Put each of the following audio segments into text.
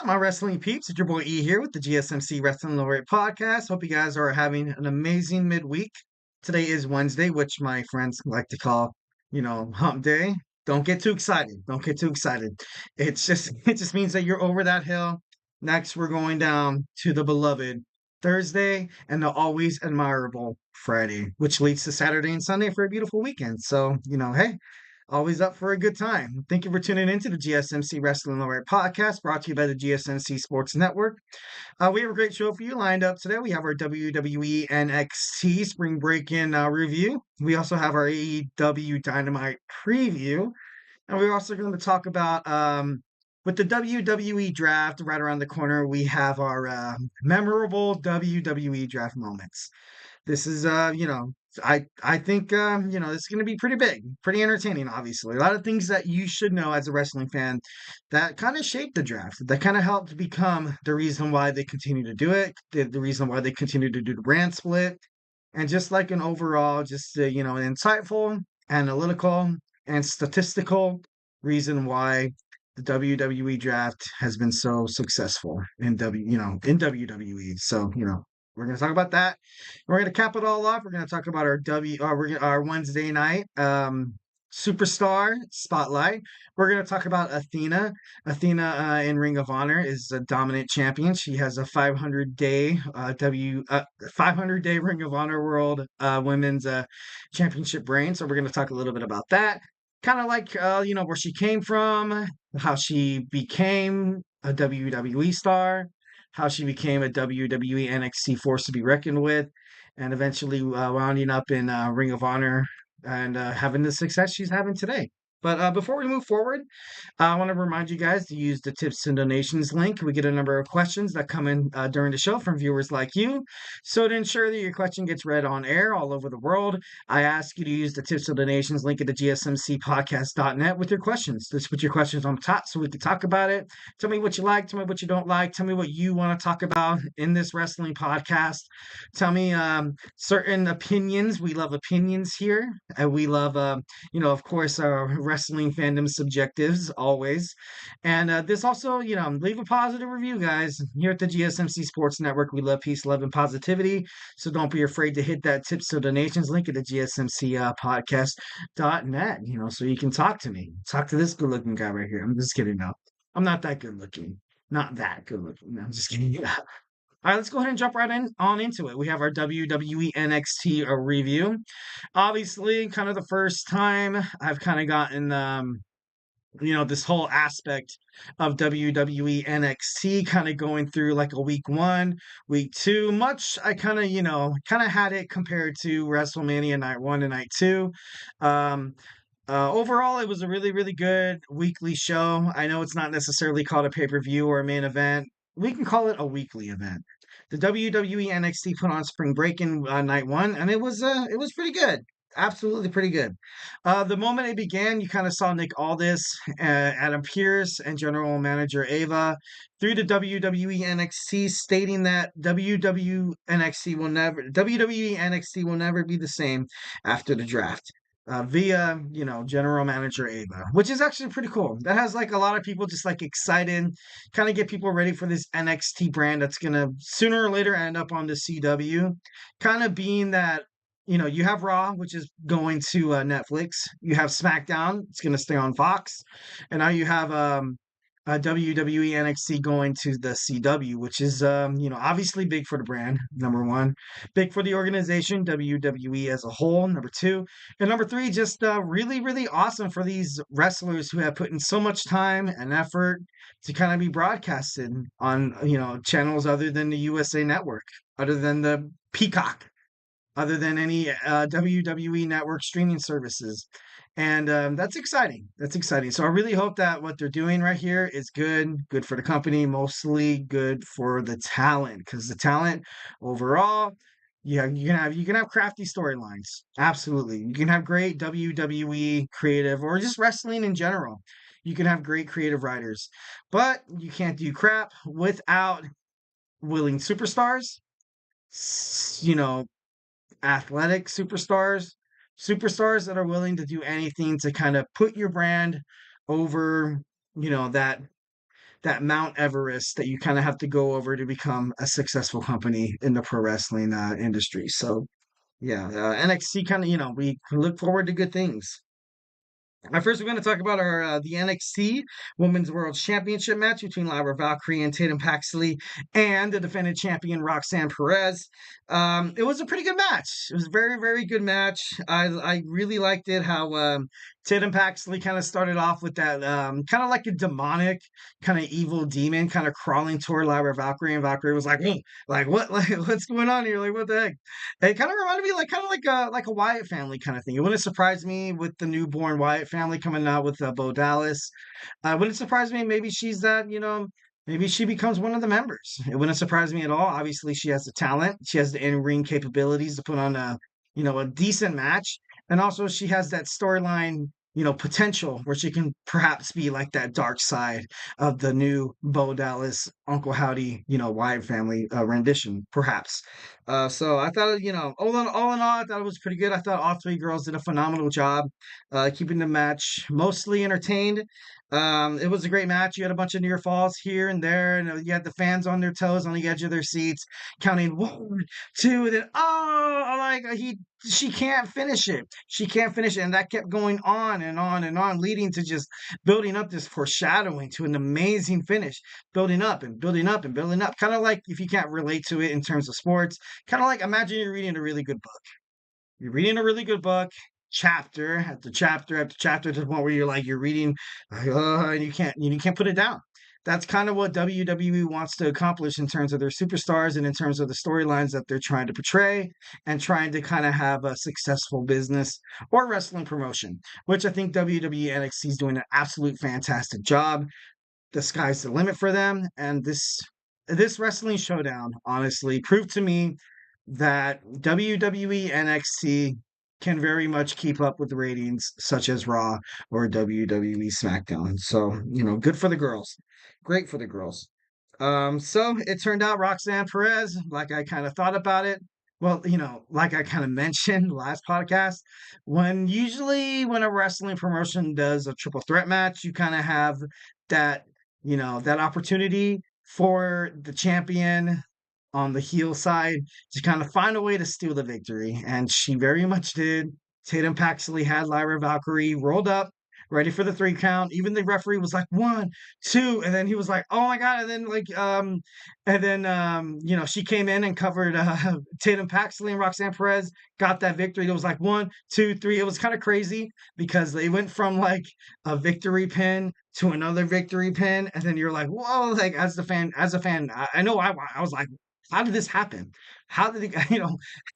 my wrestling peeps? It's your boy E here with the GSMC Wrestling Laureate Podcast. Hope you guys are having an amazing midweek. Today is Wednesday, which my friends like to call, hump day. Don't get too excited. Don't get too excited. It just means that you're over that hill. Next, we're going down to the beloved Thursday and the always admirable Friday, which leads to Saturday and Sunday for a beautiful weekend. So, hey, always up for a good time. Thank you for tuning in to the GSMC Wrestling Laureate Podcast, brought to you by the GSMC Sports Network. We have a great show for you lined up today. We have our WWE NXT Spring Breakin review. We also have our AEW Dynamite preview. And we're also going to talk about, with the WWE Draft right around the corner, we have our memorable WWE Draft moments. This is I think this is going to be pretty big, pretty entertaining. Obviously, a lot of things that you should know as a wrestling fan that kind of shaped the draft, that kind of helped become the reason why they continue to do it, the reason why they continue to do the brand split, and just like an overall, just an insightful, analytical, and statistical reason why the WWE draft has been so successful in WWE. So we're going to talk about that. We're going to cap it all off. We're going to talk about our Wednesday night superstar spotlight. We're going to talk about Athena. Athena in Ring of Honor is a dominant champion. She has a 500-day Ring of Honor World Women's Championship reign. So we're going to talk a little bit about that. Kind of like where she came from, how she became a WWE star, how she became a WWE NXT force to be reckoned with, and eventually wounding up in Ring of Honor and having the success she's having today. But before we move forward, I want to remind you guys to use the tips and donations link. We get a number of questions that come in during the show from viewers like you. So to ensure that your question gets read on air all over the world, I ask you to use the tips and donations link at the gsmcpodcast.net with your questions. Just put your questions on top so we can talk about it. Tell me what you like. Tell me what you don't like. Tell me what you want to talk about in this wrestling podcast. Tell me certain opinions. We love opinions here. And we love, of course, wrestling fandom subjectives always. And this also, leave a positive review, guys. Here at the GSMC Sports Network, we love peace, love, and positivity. So don't be afraid to hit that tips to donations link at the GSMC podcast.net, so you can talk to me. Talk to this good looking guy right here. I'm just kidding. No, I'm not that good looking. Not that good looking. No, I'm just kidding. All right, let's go ahead and jump on into it. We have our WWE NXT review. Obviously, kind of the first time I've kind of gotten, this whole aspect of WWE NXT kind of going through like a week 1, week 2. Much I kind of had it compared to WrestleMania night 1 and night 2. Overall, it was a really, really good weekly show. I know it's not necessarily called a pay-per-view or a main event. We can call it a weekly event. The WWE NXT put on Spring Break in night 1, and it was pretty good. Absolutely pretty good. The moment it began, you kind of saw Nick Aldis, Adam Pearce, and General Manager Ava through the WWE NXT, stating that WWE NXT will never be the same after the draft. Via, General Manager Ava, which is actually pretty cool. That has like a lot of people just like excited, kind of get people ready for this NXT brand that's gonna sooner or later end up on the CW. Kind of being that, you have Raw, which is going to Netflix. You have SmackDown, it's gonna stay on Fox, and now you have WWE NXT going to the CW, which is, obviously big for the brand, number one, big for the organization, WWE as a whole, number two, and number three, just really, really awesome for these wrestlers who have put in so much time and effort to kind of be broadcasted on, channels other than the USA Network, other than the Peacock, other than any WWE Network streaming services. And that's exciting. That's exciting. So I really hope that what they're doing right here is good for the company, mostly good for the talent, because the talent overall, yeah, you can have crafty storylines. Absolutely. You can have great WWE creative or just wrestling in general. You can have great creative writers, but you can't do crap without willing superstars, athletic superstars that are willing to do anything to kind of put your brand over, that that Mount Everest that you kind of have to go over to become a successful company in the pro wrestling industry. So yeah, NXT kind of, we look forward to good things. First, we're going to talk about our the NXT Women's World Championship match between Lyra Valkyrie and Tatum Paxley and the defending champion Roxanne Perez. It was a pretty good match. It was a very, very good match. I really liked it how Tatum Paxley kind of started off with that kind of like a demonic, kind of evil demon kind of crawling toward Lyra Valkyrie, and Valkyrie was like, "Hey, like what, like what's going on here? Like what the heck?" It kind of reminded me like kind of like a Wyatt family kind of thing. It wouldn't surprise me with the newborn Wyatt family coming out with Bo Dallas. Wouldn't surprise me. Maybe she's that. Maybe she becomes one of the members. It wouldn't surprise me at all. Obviously, she has the talent. She has the in-ring capabilities to put on a decent match, and also she has that storyline. Potential where she can perhaps be like that dark side of the new Bo Dallas, Uncle Howdy, Wyatt family rendition, perhaps. So I thought, all in all, I thought it was pretty good. I thought all three girls did a phenomenal job keeping the match mostly entertained. It was a great match. You had a bunch of near falls here and there, and you had the fans on their toes on the edge of their seats, counting 1, 2, and then she can't finish it. She can't finish it, and that kept going on and on and on, leading to just building up this foreshadowing to an amazing finish, building up and building up and building up. Kind of like if you can't relate to it in terms of sports, kind of like imagine you're reading a really good book. You're reading a really good book, chapter after chapter after chapter, to the point where you're reading, and you can't put it down. That's kind of what WWE wants to accomplish in terms of their superstars and in terms of the storylines that they're trying to portray and trying to kind of have a successful business or wrestling promotion, which I think WWE NXT is doing an absolute fantastic job. The sky's the limit for them, and this wrestling showdown honestly proved to me that WWE NXT can very much keep up with the ratings such as Raw or WWE SmackDown. So, good for the girls. Great for the girls. So it turned out Roxanne Perez, like I kind of thought about it. Well, like I kind of mentioned last podcast, when a wrestling promotion does a triple threat match, you kind of have that, that opportunity for the champion on the heel side to kind of find a way to steal the victory. And she very much did. Tatum Paxley had Lyra Valkyrie rolled up, ready for the 3 count. Even the referee was like 1, 2, and then he was like, "Oh my god!" And then she came in and covered Tatum Paxley, and Roxanne Perez got that victory. It was like 1, 2, 3. It was kind of crazy because they went from like a victory pin to another victory pin, and then you're like, "Whoa!" Like as a fan, I know I was like, how did this happen? How did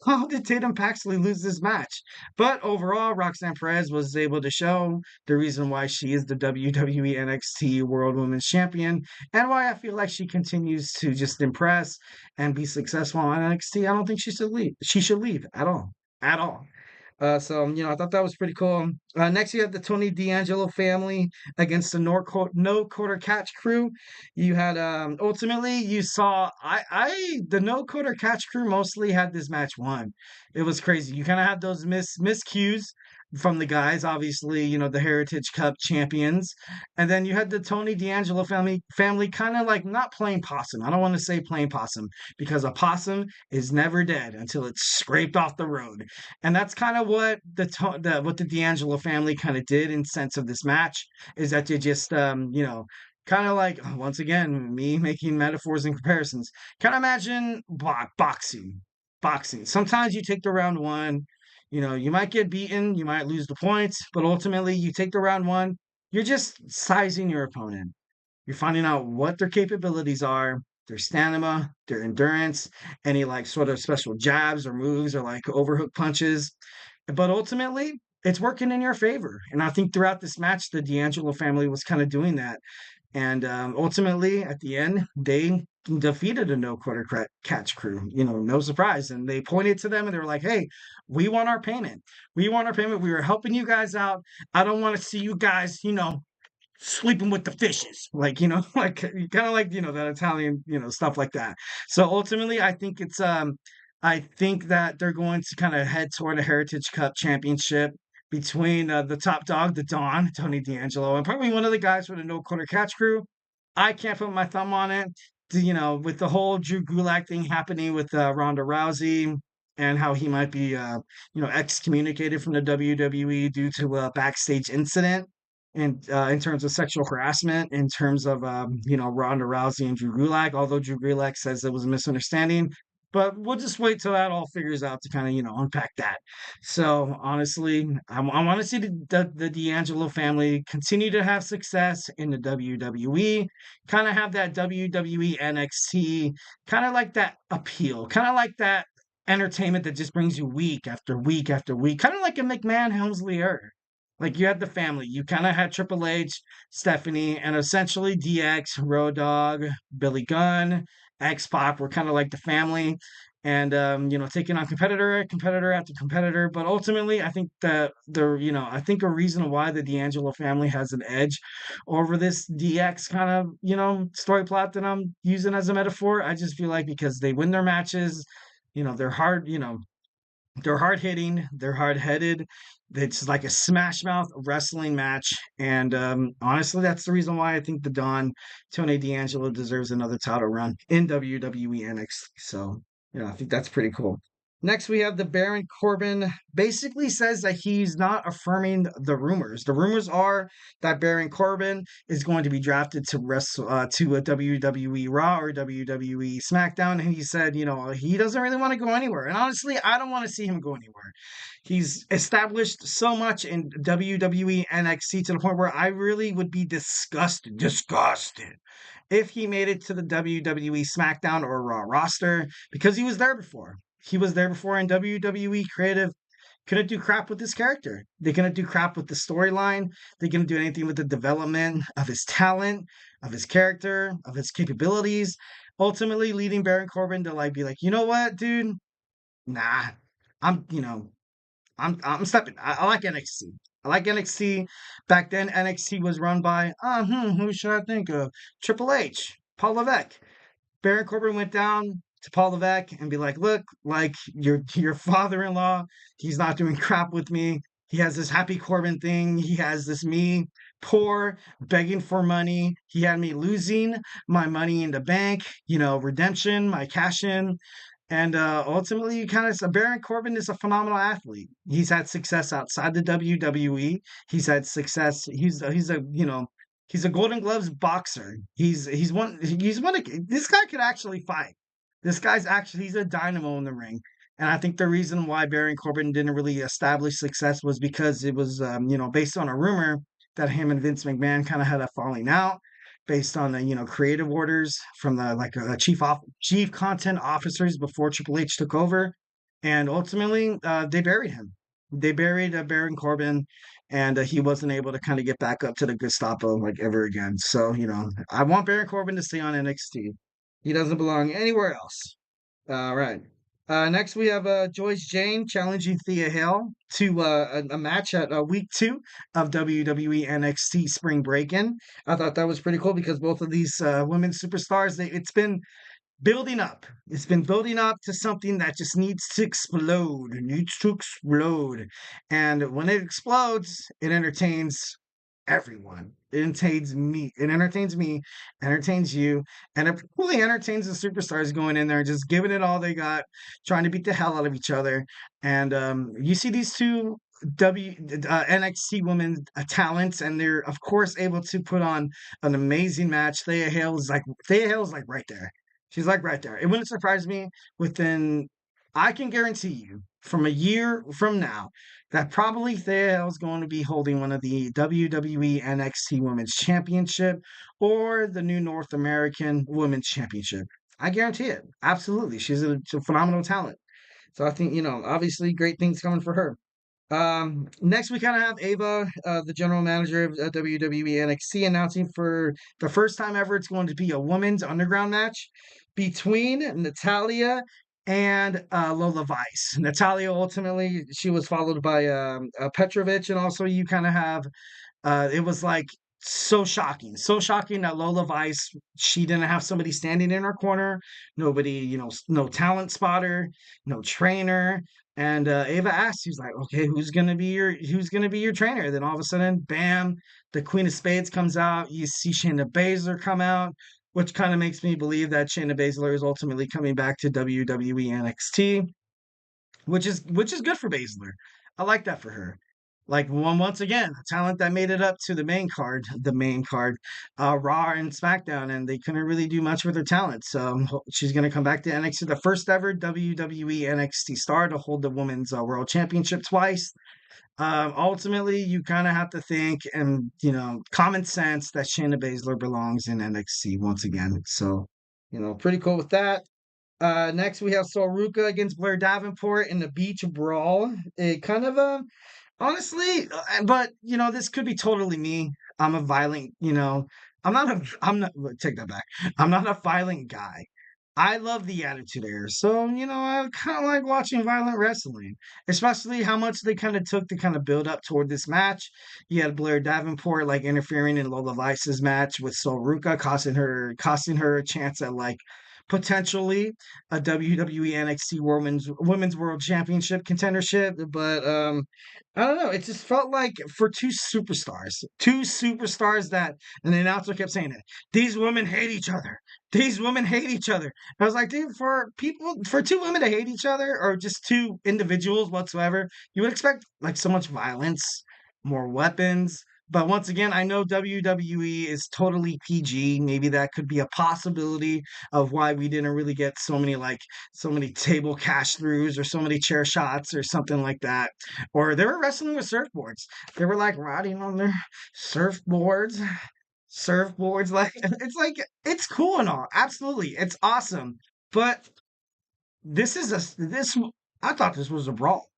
how did Tatum Paxley lose this match? But overall, Roxanne Perez was able to show the reason why she is the WWE NXT World Women's Champion and why I feel like she continues to just impress and be successful on NXT. I don't think she should leave. She should leave at all. At all. So I thought that was pretty cool. Next, you have the Tony D'Angelo family against the No Quarter Catch crew. You had ultimately you saw the No Quarter Catch crew mostly had this match won. It was crazy. You kind of had those miscues from the guys, obviously, the Heritage Cup champions. And then you had the Tony D'Angelo family kind of like not playing possum. I don't want to say playing possum because a possum is never dead until it's scraped off the road. And that's kind of what what the D'Angelo family kind of did in sense of this match is that they just kind of like once again me making metaphors and comparisons. Kind of imagine boxing. Boxing. Sometimes you take the round one, you might get beaten, you might lose the points, but ultimately you take the round one, you're just sizing your opponent. You're finding out what their capabilities are, their stamina, their endurance, any like sort of special jabs or moves or like overhook punches. But ultimately, it's working in your favor. And I think throughout this match, the D'Angelo family was kind of doing that. And ultimately, at the end, they defeated a no quarter catch crew. No surprise. And they pointed to them and they were like, "Hey, we want our payment. We want our payment. We were helping you guys out. I don't want to see you guys, sleeping with the fishes." Like, like kind of like, that Italian, stuff like that. So ultimately, I think that they're going to kind of head toward a Heritage Cup championship between the top dog, the Don, Tony D'Angelo, and probably one of the guys for the No Quarter Catch crew. I can't put my thumb on it. With the whole Drew Gulak thing happening with Ronda Rousey and how he might be, excommunicated from the WWE due to a backstage incident, and in terms of sexual harassment, in terms of Ronda Rousey and Drew Gulak. Although Drew Gulak says it was a misunderstanding, but we'll just wait till that all figures out to kind of unpack that. So honestly, I want to see the D'Angelo family continue to have success in the WWE, kind of have that WWE NXT, kind of like that appeal, kind of like that entertainment that just brings you week after week after week, kind of like a McMahon Helmsley era. Like you had the family, you kind of had Triple H, Stephanie, and essentially DX, Road Dogg, Billy Gunn, X Pac were kind of like the family, and taking on competitor after competitor. But ultimately, I think that I think a reason why the D'Angelo family has an edge over this DX kind of story plot that I'm using as a metaphor. I just feel like because they win their matches, they're hard, they're hard hitting, they're hard headed. It's like a smash mouth wrestling match. And honestly, that's the reason why I think the Don Tony D'Angelo deserves another title run in WWE NXT. So, I think that's pretty cool. Next, we have the Baron Corbin basically says that he's not affirming the rumors. The rumors are that Baron Corbin is going to be drafted to wrestle to a WWE Raw or WWE SmackDown, and he said, he doesn't really want to go anywhere. And honestly, I don't want to see him go anywhere. He's established so much in WWE NXT to the point where I really would be disgusted if he made it to the WWE SmackDown or Raw roster because he was there before. He was there before, and WWE creative couldn't do crap with this character. They couldn't do crap with the storyline. They couldn't do anything with the development of his talent, of his character, of his capabilities. Ultimately, leading Baron Corbin to be like, you know what, dude? Nah, I'm you know I'm stepping. I like NXT. I like NXT. Back then, NXT was run by who should I think of? Triple H, Paul Levesque. Baron Corbin went down to Paul Levesque and be like, look, like your father-in-law, he's not doing crap with me. He has this happy Corbin thing. He has this me poor, begging for money. He had me losing my money in the bank, redemption, my cash in. And ultimately, you kind of Baron Corbin is a phenomenal athlete. He's had success outside the WWE. He's had success. He's a Golden Gloves boxer. This guy could actually fight. He's a dynamo in the ring. And I think the reason why Baron Corbin didn't really establish success was because it was based on a rumor that him and Vince McMahon kind of had a falling out based on the creative orders from the chief content officers before Triple H took over, and ultimately they buried him. They buried Baron Corbin, and he wasn't able to kind of get back up to the Gestapo ever again. So I want Baron Corbin to stay on NXT. He doesn't belong anywhere else. All right. Next, we have Joyce Jane challenging Thea Hale to a match at week 2 of WWE NXT Spring Breakin. I thought that was pretty cool because both of these women superstars, it's been building up. It's been building up to something that just needs to explode. It needs to explode. And when it explodes, it entertains everyone. It entertains me. It entertains me, entertains you, and it really entertains the superstars going in there, just giving it all they got, trying to beat the hell out of each other. And you see these two NXT women talents, and they're of course able to put on an amazing match. Thea Hale is like right there. She's like right there. It wouldn't surprise me within. I can guarantee you from a year from now that probably Thea is going to be holding one of the WWE NXT Women's Championship or the new North American Women's Championship. I guarantee it. Absolutely. She's a phenomenal talent. So I think, obviously great things coming for her. Next, we kind of have Ava, the general manager of WWE NXT, announcing for the first time ever it's going to be a women's underground match between Natalia and Lola Vice. Natalia ultimately she was followed by Petrovich, and also you kind of have it was like so shocking that Lola Vice, she didn't have somebody standing in her corner, nobody, no talent spotter, no trainer. And Ava asked, he's like, okay, who's gonna be your trainer? Then all of a sudden, bam, the Queen of Spades comes out. You see Shayna Baszler come out, which kind of makes me believe that Shayna Baszler is ultimately coming back to WWE NXT, which is good for Baszler. I like that for her. Like once again, a talent that made it up to the main card, Raw and SmackDown, and they couldn't really do much with her talent. So she's gonna come back to NXT, the first ever WWE NXT star to hold the Women's World Championship twice. Ultimately, you kind of have to think and common sense that Shayna Baszler belongs in NXT once again. So, pretty cool with that. Next we have Soruka against Blair Davenport in the beach brawl. It kind of honestly, but this could be totally me. I'm a violent, I'm not take that back. I'm not a violent guy. I love the Attitude Era. So, I kind of like watching violent wrestling, especially how much they kind of took to kind of build up toward this match. You had Blair Davenport like interfering in Lola Vice's match with Sol Ruka, costing her a chance at like potentially a WWE NXT Women's World Championship contendership. But I don't know. It just felt like for two superstars that, and the announcer kept saying it. These women hate each other. These women hate each other. I was like, dude, for two women to hate each other, or just two individuals whatsoever, you would expect like so much violence, more weapons. But once again, I know WWE is totally PG. Maybe that could be a possibility of why we didn't really get so many table cash throughs or so many chair shots or something like that. Or they were wrestling with surfboards. They were like riding on their surfboards. Surfboards, like it's cool and all. Absolutely. It's awesome. But this is this I thought this was a brawl.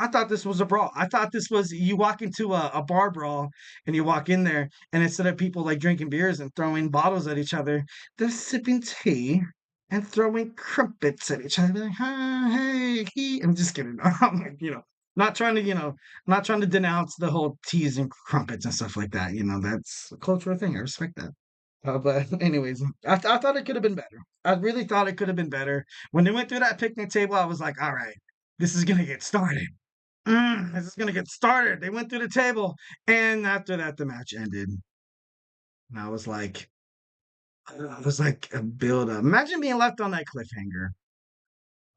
I thought this was a brawl. I thought this was you walk into a bar brawl and you walk in there and instead of people like drinking beers and throwing bottles at each other, they're sipping tea and throwing crumpets at each other. Like, "Hi, hey, he." I'm just kidding. I'm like, not trying to, not trying to denounce the whole teas and crumpets and stuff like that. That's a cultural thing. I respect that. But anyways, I thought it could have been better. I really thought it could have been better. When they went through that picnic table, I was like, all right, this is gonna get started. This is gonna get started. They went through the table, and after that, the match ended. And I was like a build up. Imagine being left on that cliffhanger.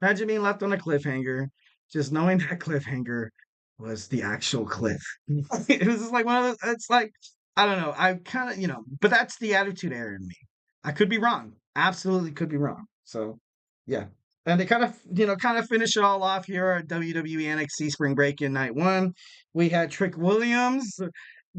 Imagine being left on a cliffhanger, just knowing that cliffhanger was the actual cliff. It was just like one of those. It's like I don't know. I kind of but that's the Attitude Era in me. I could be wrong. Absolutely could be wrong. So yeah. And they kind of finish it all off here at WWE NXT Spring Break in night one. We had Trick Williams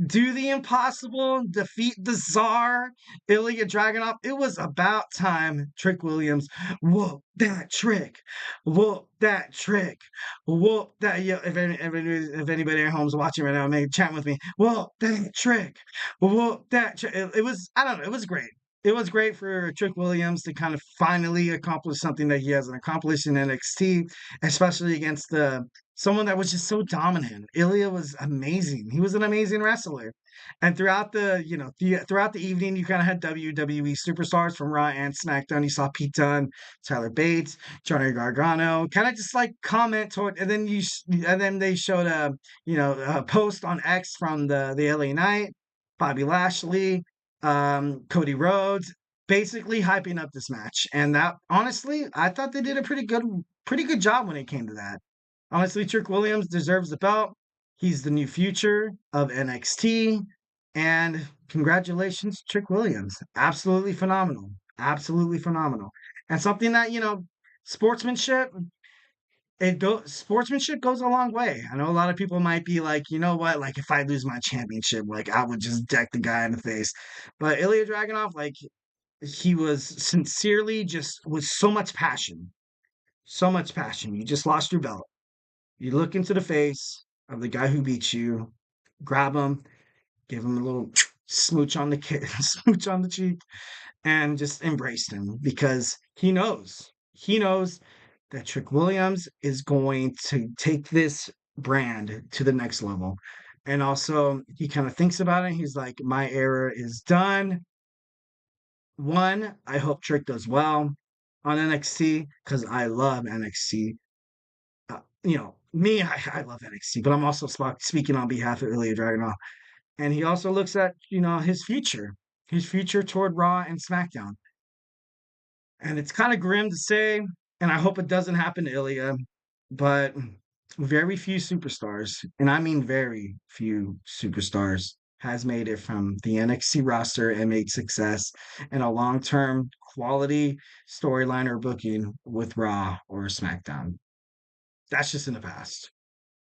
do the impossible, defeat the Czar, Ilya Dragunov. It was about time Trick Williams whoop that trick, whoop that trick, whoop that. Yeah, if anybody at home's watching right now, maybe chat with me. Whoop that trick, whoop that trick. It was, I don't know, it was great. It was great for Trick Williams to kind of finally accomplish something that he hasn't accomplished in NXT, especially against someone that was just so dominant. Ilya was amazing. He was an amazing wrestler. And throughout the evening, you kind of had WWE superstars from Raw and SmackDown. You saw Pete Dunne, Tyler Bates, Johnny Gargano, kind of just like comment toward, and then they showed a post on X from the LA Knight, Bobby Lashley, Cody Rhodes, basically hyping up this match. And that honestly, I thought they did a pretty good job when it came to that. Honestly, Trick Williams deserves the belt. He's the new future of NXT. And congratulations, Trick Williams. Absolutely phenomenal. Absolutely phenomenal. And something that, sportsmanship, sportsmanship goes a long way. I know a lot of people might be like, you know what, like if I lose my championship, like I would just deck the guy in the face. But Ilya Dragunov, like he was sincerely just with so much passion. So much passion. You just lost your belt. You look into the face of the guy who beat you, grab him, give him a little smooch on the smooch on the cheek, and just embrace him because he knows that Trick Williams is going to take this brand to the next level. And also, he kind of thinks about it. He's like, my era is done. One, I hope Trick does well on NXT because I love NXT. I love NXT, but I'm also speaking on behalf of Ilya Dragunov. And he also looks at, his future toward Raw and SmackDown. And it's kind of grim to say, and I hope it doesn't happen to Ilya, but very few superstars, and I mean very few superstars, has made it from the NXT roster and made success in a long-term quality storyline or booking with Raw or SmackDown. That's just in the past.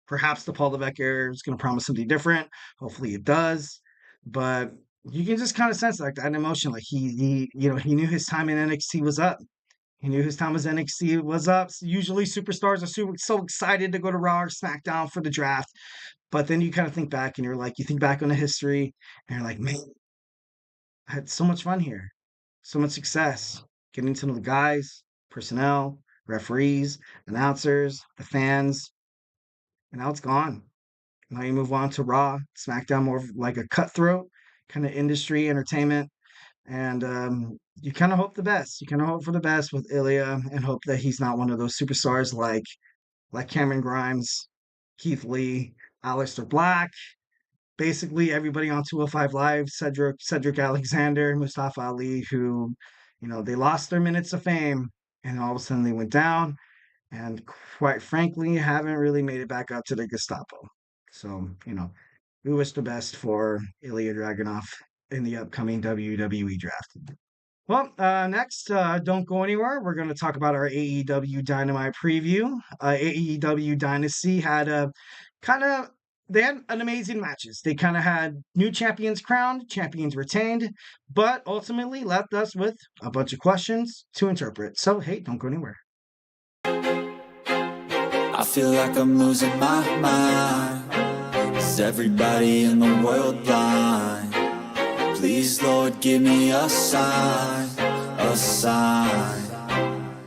Perhaps the Paul Levesque era is going to promise something different. Hopefully it does. But you can just kind of sense like that emotion. Like he knew his time in NXT was up. He knew his time as NXT was up. Usually superstars are so excited to go to Raw or SmackDown for the draft. But then you kind of think back and you think back on the history and you're like, man, I had so much fun here. So much success. Getting to know the guys, personnel, referees, announcers, the fans. And now it's gone. Now you move on to Raw, SmackDown, more of like a cutthroat kind of industry entertainment. And you kind of hope the best. You kind of hope for the best with Ilya and hope that he's not one of those superstars like Cameron Grimes, Keith Lee, Aleister Black, basically everybody on 205 Live, Cedric Alexander, Mustafa Ali, who, they lost their minutes of fame and all of a sudden they went down and quite frankly haven't really made it back up to the Gestapo. So, we wish the best for Ilya Dragunov in the upcoming WWE Draft. Well, next, don't go anywhere. We're going to talk about our AEW Dynamite preview. AEW Dynasty had they had an amazing matches. They kind of had new champions crowned, champions retained, but ultimately left us with a bunch of questions to interpret. So, hey, don't go anywhere. I feel like I'm losing my mind. Is everybody in the world blind? Please, Lord, give me a sign, a sign.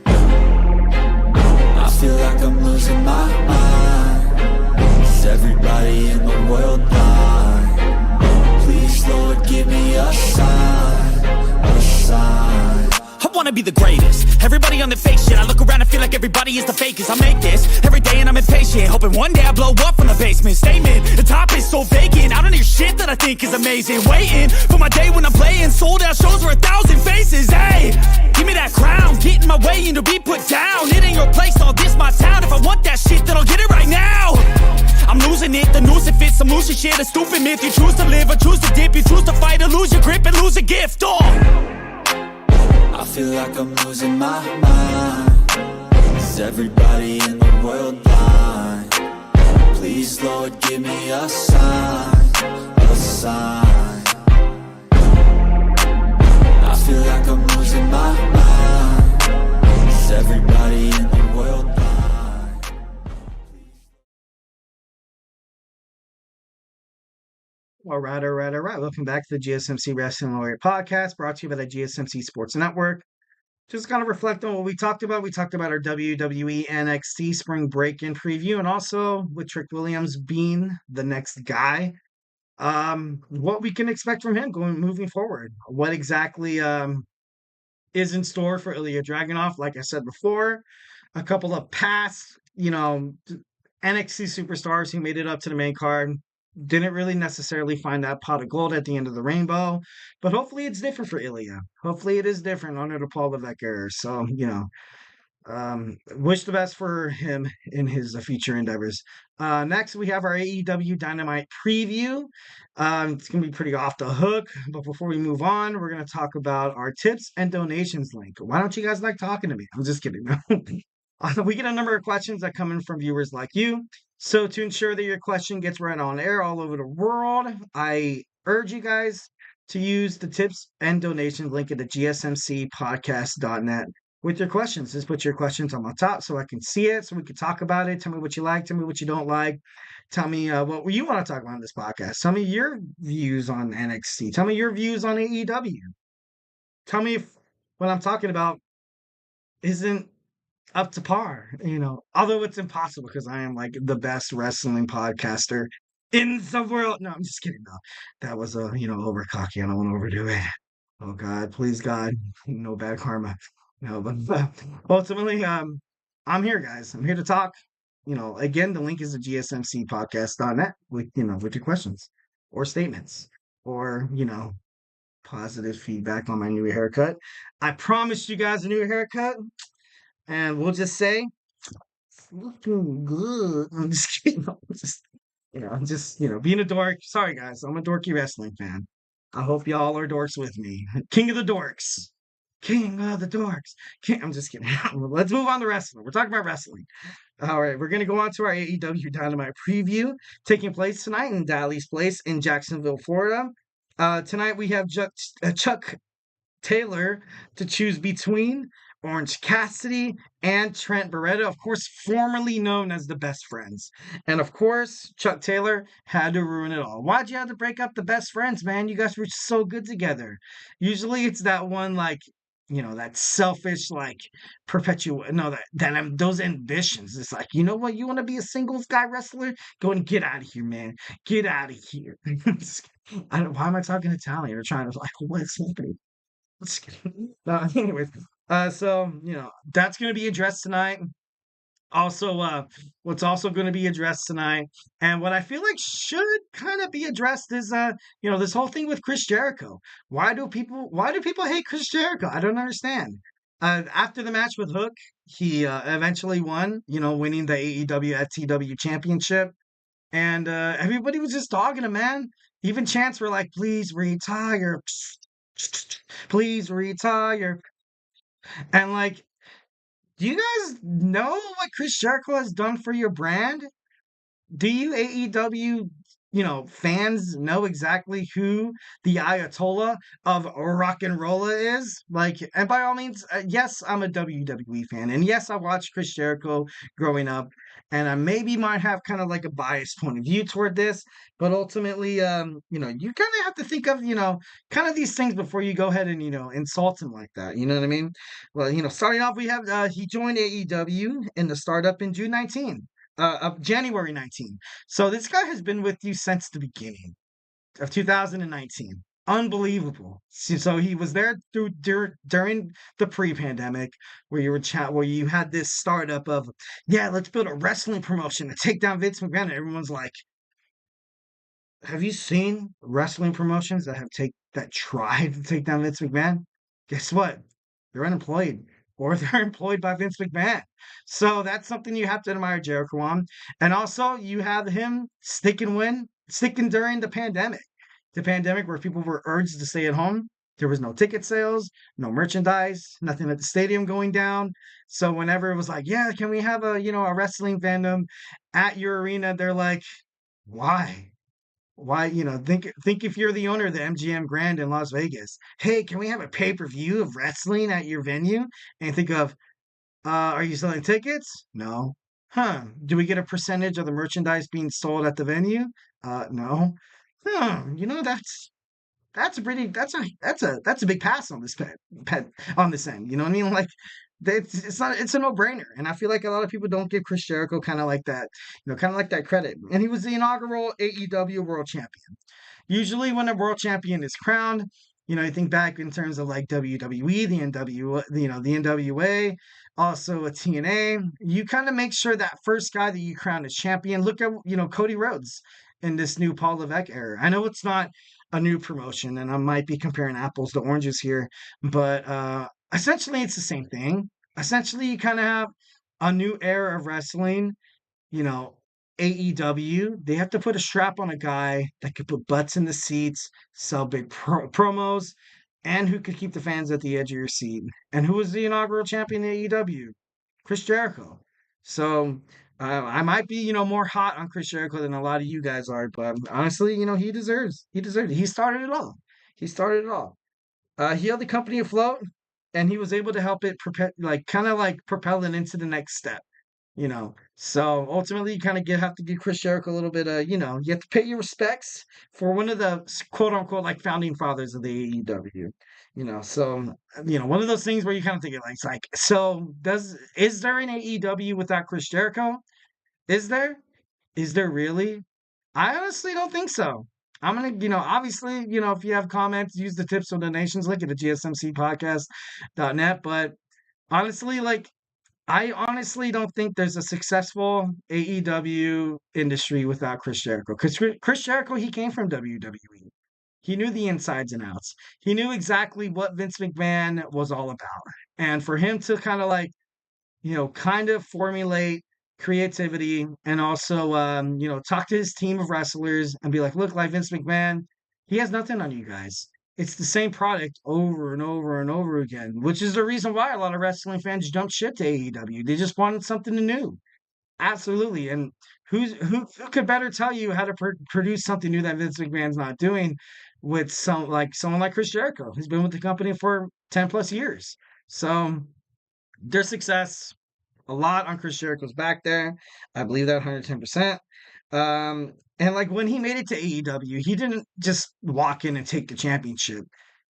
I feel like I'm losing my mind. Is everybody in the world blind? Please, Lord, give me a sign, a sign. I wanna be the greatest. Everybody on the fake shit. I look around and feel like everybody is the fakest. I make this every day and I'm impatient, hoping one day I blow up from the basement. Statement, the top is so vacant. I don't hear shit that I think is amazing. Waiting for my day when I'm playing sold out shows for 1,000 faces. Hey, give me that crown, get in my way and to be put down. It ain't your place, all this my town. If I want that shit, then I'll get it right now. I'm losing it, the noose it fits, some losing shit, a stupid myth. You choose to live or choose to dip, you choose to fight or lose your grip and lose a gift. I feel like I'm losing my mind. Is everybody in the world blind? Please, Lord, give me a sign, a sign. I feel like I'm losing my mind. Is everybody in the world blind? All right. Welcome back to the GSMC Wrestling Laureate Podcast, brought to you by the GSMC Sports Network. Just kind of reflect on what we talked about. We talked about our WWE NXT Spring Breakin preview, and also with Trick Williams being the next guy, what we can expect from him moving forward. What exactly is in store for Ilya Dragunov? Like I said before, a couple of past, NXT superstars who made it up to the main card. Didn't really necessarily find that pot of gold at the end of the rainbow, but hopefully it's different for Ilya. Hopefully it is different under the Paul Levesque era. So, wish the best for him in his future endeavors. Next, we have our AEW Dynamite preview. It's going to be pretty off the hook, but before we move on, we're going to talk about our tips and donations link. Why don't you guys like talking to me? I'm just kidding. We get a number of questions that come in from viewers like you. So to ensure that your question gets read on air all over the world, I urge you guys to use the tips and donations link at the gsmcpodcast.net with your questions. Just put your questions on the top so I can see it, so we can talk about it. Tell me what you like. Tell me what you don't like. Tell me what you want to talk about in this podcast. Tell me your views on NXT. Tell me your views on AEW. Tell me if what I'm talking about isn't up to par, although it's impossible because I am like the best wrestling podcaster in the world. No, I'm just kidding. No, that was over cocky. I don't want to overdo it. Oh God, please God, no bad karma. No, but ultimately, I'm here, guys. I'm here to talk. Again, the link is at gsmcpodcast.net with your questions or statements or positive feedback on my new haircut. I promised you guys a new haircut, and we'll just say it's looking good. I'm just kidding. I'm just being a dork. Sorry, guys. I'm a dorky wrestling fan. I hope y'all are dorks with me. King of the dorks. King of the dorks. I'm just kidding. Let's move on to wrestling. We're talking about wrestling. All right, we're going to go on to our AEW Dynamite preview taking place tonight in Dally's Place in Jacksonville, Florida. Tonight we have Chuck Taylor to choose between Orange Cassidy and Trent Beretta, of course, formerly known as the Best Friends. And of course, Chuck Taylor had to ruin it all. Why'd you have to break up the Best Friends, man? You guys were so good together. Usually it's that one, like, that selfish, like, those ambitions. It's like, you know what? You want to be a singles guy wrestler? Go and get out of here, man. Get out of here. Why am I talking Italian or trying to, like, what's happening? Just kidding. Anyways, so that's going to be addressed tonight. Also, what's also going to be addressed tonight, and what I feel like should kind of be addressed is, this whole thing with Chris Jericho. Why do people hate Chris Jericho? I don't understand. After the match with Hook, he eventually won. Winning the AEW FTW Championship, and everybody was just dogging him, man. Even chants were like, "Please retire." Please retire. And like, do you guys know what Chris Jericho has done for your brand? Do you AEW, fans know exactly who the Ayatollah of rock and rolla is? Like, and by all means, yes, I'm a WWE fan, and yes, I watched Chris Jericho growing up, and I maybe might have kind of like a biased point of view toward this, but ultimately, you kind of have to think of, kind of these things before you go ahead and, insult him like that. You know what I mean? Well, starting off, we have he joined AEW in the startup in of January 19. So this guy has been with you since the beginning of 2019. Unbelievable. So he was there during the pre-pandemic where where you had this startup of, yeah, let's build a wrestling promotion to take down Vince McMahon. And everyone's like, have you seen wrestling promotions that tried to take down Vince McMahon? Guess what? They're unemployed or they're employed by Vince McMahon. So that's something you have to admire Jericho on. And also you have him sticking during the pandemic. The pandemic where people were urged to stay at home. There was no ticket sales, no merchandise, nothing at the stadium going down. So whenever it was like, yeah, can we have a wrestling fandom at your arena? They're like, why? Why, think if you're the owner of the MGM Grand in Las Vegas. Hey, can we have a pay-per-view of wrestling at your venue? And think of, are you selling tickets? No. Huh. Do we get a percentage of the merchandise being sold at the venue? No. Huh. That's a big pass on this on this end. You know what I mean? Like, it's a no-brainer. And I feel like a lot of people don't give Chris Jericho kind of like that credit. And he was the inaugural AEW World Champion. Usually when a world champion is crowned, you think back in terms of like WWE, the NWA, also a TNA. You kind of make sure that first guy that you crown as champion. Look at Cody Rhodes in this new Paul Levesque era. I know it's not a new promotion, and I might be comparing apples to oranges here, but essentially it's the same thing. Essentially, you kind of have a new era of wrestling. AEW, they have to put a strap on a guy that could put butts in the seats, sell big promos, and who could keep the fans at the edge of your seat. And who was the inaugural champion in AEW? Chris Jericho. So I might be, more hot on Chris Jericho than a lot of you guys are, but honestly, he deserves it. He started it all. He held the company afloat, and he was able to help it propel it into the next step. So ultimately you kind of have to give Chris Jericho a little bit of, you have to pay your respects for one of the quote unquote like founding fathers of the AEW. So one of those things where you kind of think it's like, so is there an AEW without Chris Jericho? Is there really? I honestly don't think so. I'm gonna, obviously, if you have comments, use the tips or donations link at the GSMC podcast.net. But honestly, like, I honestly don't think there's a successful AEW industry without Chris Jericho. Because Chris Jericho, he came from WWE. He knew the insides and outs. He knew exactly what Vince McMahon was all about. And for him to kind of like, kind of formulate creativity and also, talk to his team of wrestlers and be like, like Vince McMahon, he has nothing on you guys. It's the same product over and over and over again, which is the reason why a lot of wrestling fans jumped ship to AEW. They just wanted something new. Absolutely. And who could better tell you how to produce something new that Vince McMahon's not doing with someone like Chris Jericho, who's been with the company for 10 plus years. So their success, a lot on Chris Jericho's back there. I believe that 110%. And like when he made it to AEW, he didn't just walk in and take the championship.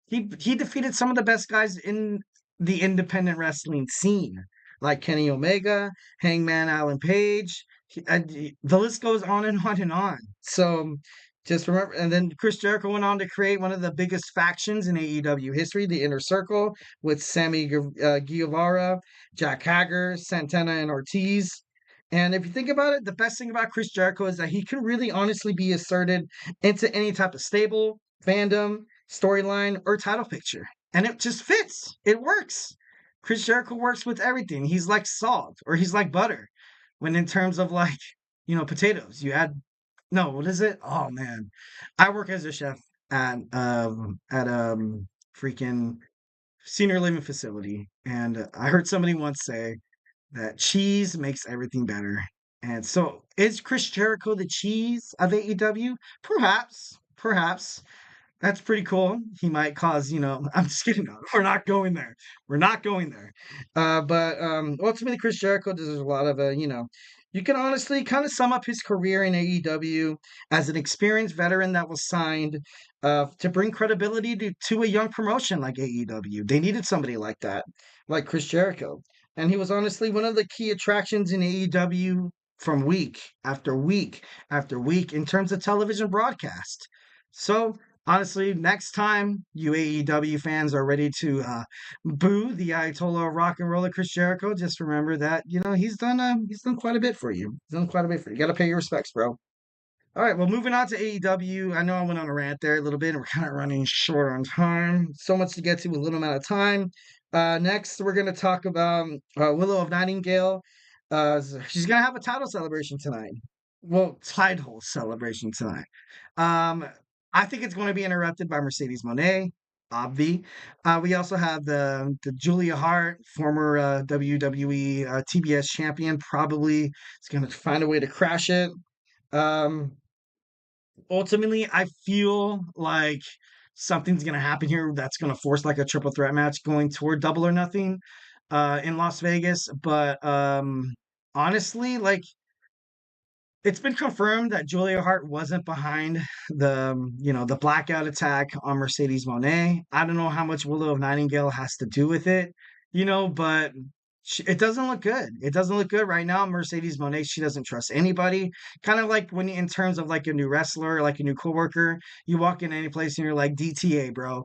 He defeated some of the best guys in the independent wrestling scene, like Kenny Omega, Hangman Alan Page. The list goes on and on and on. So just remember, and then Chris Jericho went on to create one of the biggest factions in AEW history, the Inner Circle, with Sammy Guevara, Jack Hager, Santana, and Ortiz. And if you think about it, the best thing about Chris Jericho is that he can really honestly be inserted into any type of stable, fandom, storyline, or title picture. And it just fits. It works. Chris Jericho works with everything. He's like salt or he's like butter. When in terms of like, potatoes, you add no, what is it? Oh man. I work as a chef at freaking senior living facility. And I heard somebody once say that cheese makes everything better. And so is Chris Jericho the cheese of AEW? Perhaps. Perhaps. That's pretty cool. He might cause, I'm just kidding. No, we're not going there. We're not going there. But ultimately, Chris Jericho does a lot of, you can honestly kind of sum up his career in AEW as an experienced veteran that was signed to bring credibility to a young promotion like AEW. They needed somebody like that, like Chris Jericho. And he was honestly one of the key attractions in AEW from week after week after week in terms of television broadcast. So, honestly, next time you AEW fans are ready to boo the Ayatollah of Rock and Roller Chris Jericho, just remember that he's done quite a bit for you. He's done quite a bit for you. You got to pay your respects, bro. All right, well, moving on to AEW. I know I went on a rant there a little bit, and we're kind of running short on time. So much to get to with a little amount of time. Next, we're going to talk about Willow of Nightingale. She's going to have a title celebration tonight. Well, title celebration tonight. Um, I think it's going to be interrupted by Mercedes Moné, obvi. We also have the Julia Hart, former WWE TBS champion, probably is going to find a way to crash it. Um, Ultimately, I feel like something's going to happen here that's going to force like a triple threat match going toward Double or Nothing in Las Vegas. But honestly, like, it's been confirmed that Julia Hart wasn't behind the blackout attack on Mercedes Moné. I don't know how much Willow of Nightingale has to do with it, but it doesn't look good. It doesn't look good right now. Mercedes Moné, she doesn't trust anybody. Kind of like when in terms of like a new wrestler, like a new coworker, you walk in any place and you're like DTA, bro.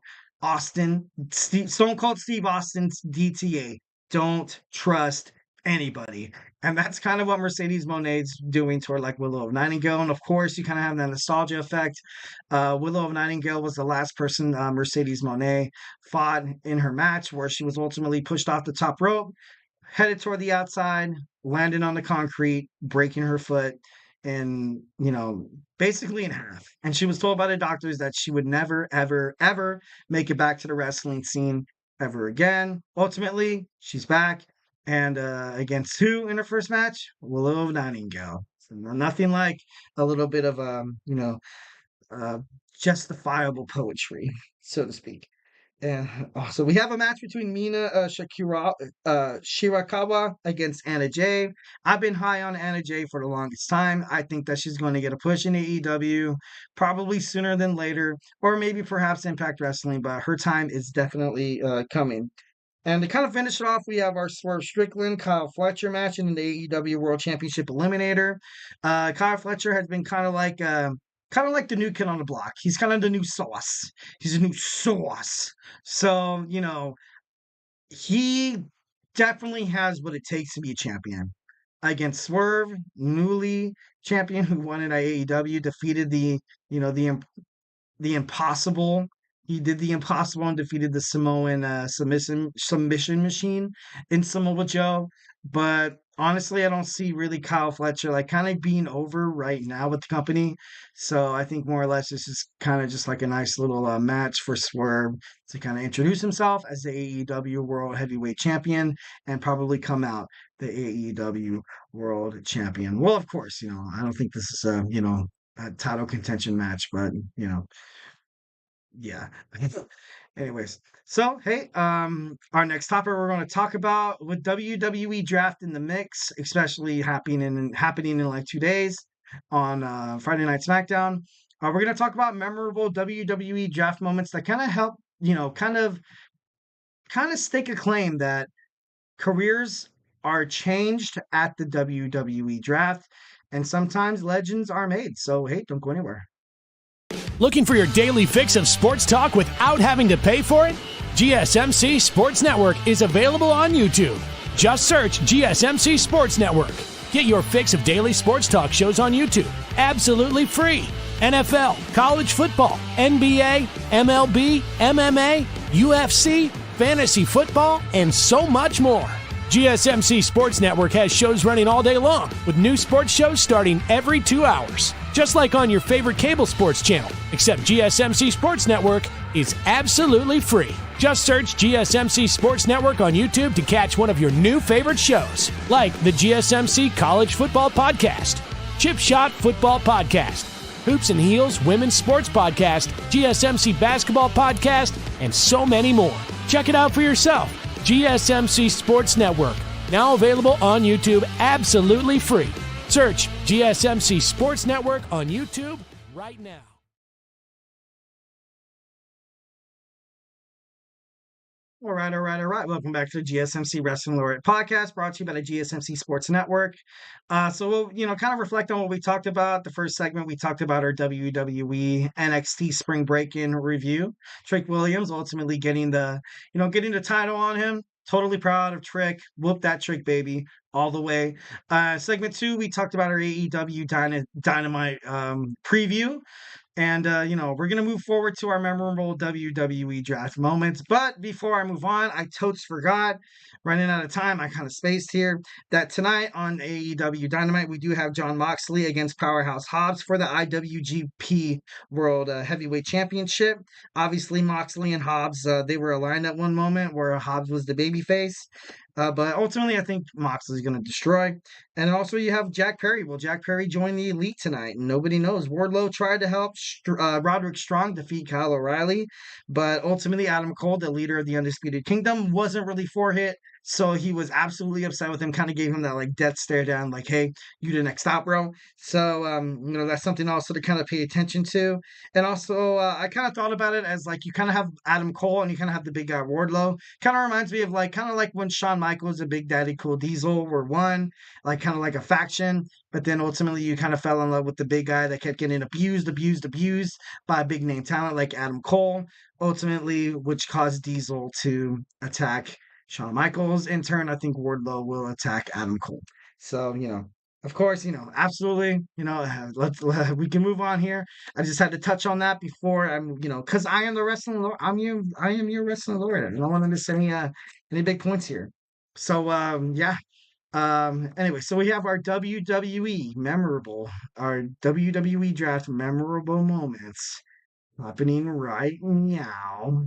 Stone Cold Steve Austin's DTA. Don't trust anybody. And that's kind of what Mercedes Moné's doing toward like Willow of Nightingale. And of course, you kind of have that nostalgia effect. Willow of Nightingale was the last person Mercedes Moné fought in her match where she was ultimately pushed off the top rope, headed toward the outside, landed on the concrete, breaking her foot and basically in half. And she was told by the doctors that she would never, ever, ever make it back to the wrestling scene ever again. Ultimately, she's back. And against who in her first match? Willow of Nightingale. So nothing like a little bit of uh, justifiable poetry, so to speak. And so we have a match between Mina Shirakawa against Anna Jay. I've been high on Anna Jay for the longest time. I think that she's going to get a push in AEW, probably sooner than later, or maybe perhaps Impact Wrestling, but her time is definitely coming. And to kind of finish it off, we have our Swerve Strickland, Kyle Fletcher match in the AEW World Championship Eliminator. Kyle Fletcher has been kind of like the new kid on the block. He's kind of the new sauce. He's a new sauce. So, he definitely has what it takes to be a champion. Against Swerve, newly champion who won it at AEW, defeated you know, the the impossible. He did the impossible and defeated the Samoan submission machine in Samoa Joe. But honestly, I don't see really Kyle Fletcher like kind of being over right now with the company. So I think more or less this is kind of just like a nice little match for Swerve to kind of introduce himself as the AEW World Heavyweight Champion and probably come out the AEW World Champion. Well, of course, I don't think this is a title contention match, but yeah. Anyways, so hey, our next topic we're going to talk about with WWE Draft in the mix, especially happening in like 2 days on Friday Night SmackDown. We're going to talk about memorable WWE Draft moments that kind of help, kind of stake a claim that careers are changed at the WWE Draft, and sometimes legends are made. So hey, don't go anywhere. Looking for your daily fix of sports talk without having to pay for it? GSMC Sports Network is available on YouTube. Just search GSMC Sports Network. Get your fix of daily sports talk shows on YouTube, absolutely free. NFL, college football, NBA, MLB, MMA, UFC, fantasy football, and so much more. GSMC Sports Network has shows running all day long, with new sports shows starting every 2 hours. Just like on your favorite cable sports channel, except GSMC Sports Network is absolutely free. Just search GSMC Sports Network on YouTube to catch one of your new favorite shows, like the GSMC College Football Podcast, Chip Shot Football Podcast, Hoops and Heels Women's Sports Podcast, GSMC Basketball Podcast, and so many more. Check it out for yourself. GSMC Sports Network, now available on YouTube absolutely free. Search GSMC Sports Network on YouTube right now. All right. Welcome back to the GSMC Wrestling Laureate Podcast, brought to you by the GSMC Sports Network. So we'll, kind of reflect on what we talked about. The first segment, we talked about our WWE NXT Spring Breakin review. Trick Williams ultimately getting the title on him. Totally proud of Trick. Whoop that Trick, baby, all the way. Segment 2, we talked about our AEW Dynamite preview. And, we're going to move forward to our memorable WWE Draft moments. But before I move on, I totes forgot, running out of time, I kind of spaced here, that tonight on AEW Dynamite, we do have Jon Moxley against Powerhouse Hobbs for the IWGP World Heavyweight Championship. Obviously, Moxley and Hobbs, they were aligned at one moment where Hobbs was the babyface. But ultimately, I think Moxley's going to destroy. And also, you have Jack Perry. Well, Jack Perry joined the Elite tonight. Nobody knows. Wardlow tried to help Roderick Strong defeat Kyle O'Reilly. But ultimately, Adam Cole, the leader of the Undisputed Kingdom, wasn't really for it. So he was absolutely upset with him, kind of gave him that like death stare down, like, hey, you the next stop, bro. So, that's something also to kind of pay attention to. And also, I kind of thought about it as like you kind of have Adam Cole and you kind of have the big guy Wardlow. Kind of reminds me of kind of like when Shawn Michaels and Big Daddy Cool Diesel were one, like kind of like a faction. But then ultimately you kind of fell in love with the big guy that kept getting abused by a big name talent like Adam Cole, ultimately, which caused Diesel to attack Shawn Michaels. In turn, I think Wardlow will attack Adam Cole. So, of course, absolutely, we can move on here. I just had to touch on that before because I am the wrestling, I am your wrestling lord. I don't want to miss any big points here. So, yeah. Anyway, so we have our WWE Draft memorable moments happening right now.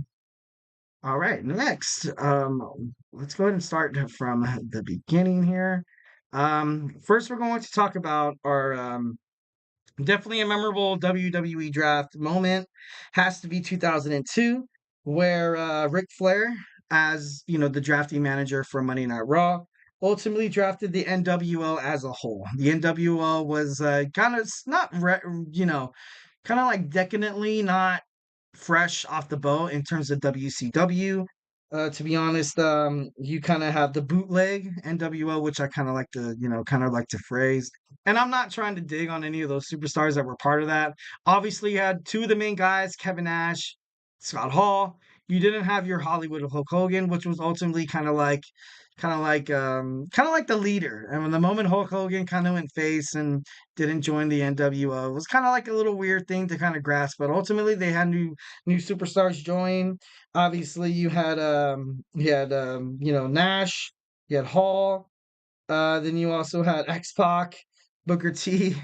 All right, next, let's go ahead and start from the beginning here. First, we're going to talk about our definitely a memorable WWE Draft moment. Has to be 2002, where Ric Flair, as the drafting manager for Monday Night Raw, ultimately drafted the NWO as a whole. The NWO was kind of not, kind of like decadently not fresh off the boat in terms of WCW. To be honest, you kind of have the bootleg NWO, which I kind of like to, kind of like to phrase. And I'm not trying to dig on any of those superstars that were part of that. Obviously, you had two of the main guys, Kevin Nash, Scott Hall. You didn't have your Hollywood Hulk Hogan, which was ultimately kind of like the leader. And when the moment Hulk Hogan kind of went face and didn't join the NWO, it was kind of like a little weird thing to kind of grasp. But ultimately, they had new superstars join. Obviously, Nash, you had Hall, then you also had X-Pac, Booker T,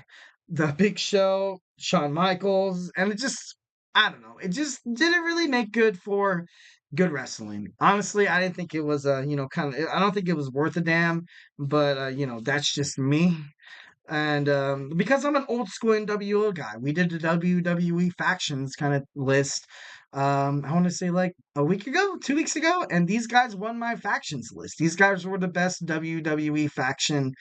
The Big Show, Shawn Michaels, and it just, I don't know, it just didn't really make good for good wrestling. Honestly, I didn't think it was, I don't think it was worth a damn, but, that's just me. And because I'm an old school NWO guy, we did the WWE factions kind of list. I want to say like a week ago, 2 weeks ago, and these guys won my factions list. These guys were the best WWE faction,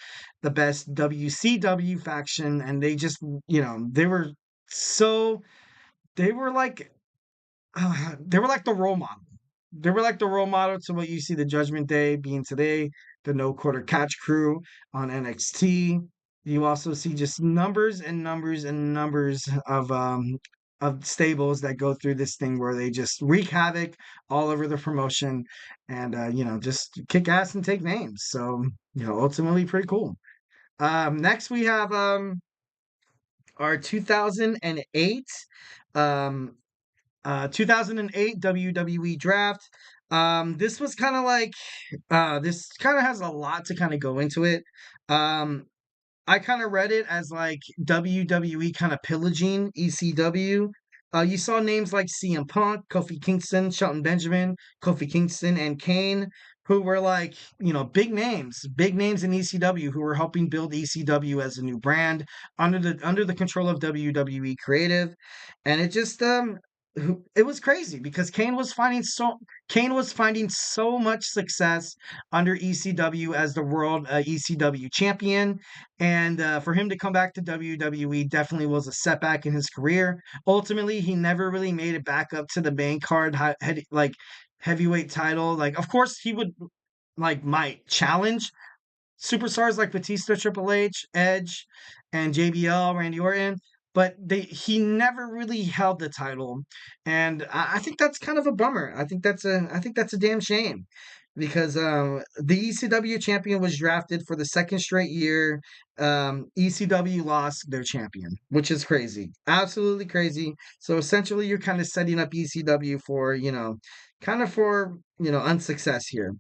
the best WCW faction, and they just, they were so they were like they were like the role model. They were like the role model to what you see the Judgment Day being today, the No Quarter Catch Crew on NXT. You also see just numbers and numbers and numbers of stables that go through this thing where they just wreak havoc all over the promotion and just kick ass and take names. So, ultimately pretty cool. Next we have our 2008 um 2008 WWE Draft. This was kind of like this kind of has a lot to kind of go into it. Um, I kind of read it as like WWE kind of pillaging ECW. You saw names like CM Punk, Kofi Kingston, Shelton Benjamin, Kofi Kingston, and Kane, who were like, big names in ECW who were helping build ECW as a new brand under the control of WWE Creative. And it just it was crazy because Kane was finding so much success under ECW as the world ECW champion, and for him to come back to WWE definitely was a setback in his career. Ultimately, he never really made it back up to the main card, like heavyweight title. Like, of course, he would might challenge superstars like Batista, Triple H, Edge, and JBL, Randy Orton, but he never really held the title, and I think that's kind of a bummer. I think that's a damn shame because the ECW champion was drafted for the second straight year. ECW lost their champion, which is crazy, absolutely crazy. So essentially, you're kind of setting up ECW for unsuccess here.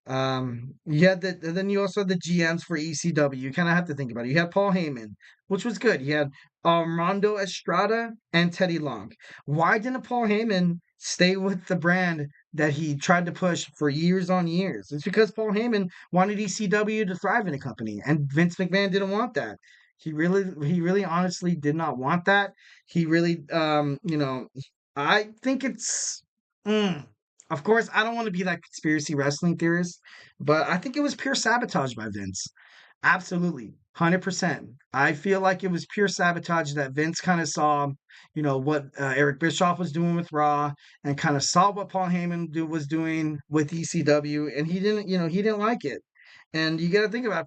You had then you also had the GMs for ECW. You kind of have to think about it. You had Paul Heyman, which was good. You had Armando Estrada and Teddy Long. Why didn't Paul Heyman stay with the brand that he tried to push for years on years? It's because Paul Heyman wanted ECW to thrive in a company, and Vince McMahon didn't want that. He really honestly did not want that. He really, I think it's. Mm, of course, I don't want to be that conspiracy wrestling theorist, but I think it was pure sabotage by Vince. Absolutely. 100%. I feel like it was pure sabotage that Vince kind of saw, what Eric Bischoff was doing with Raw and kind of saw what Paul Heyman was doing with ECW, and he didn't like it. And you got to think about,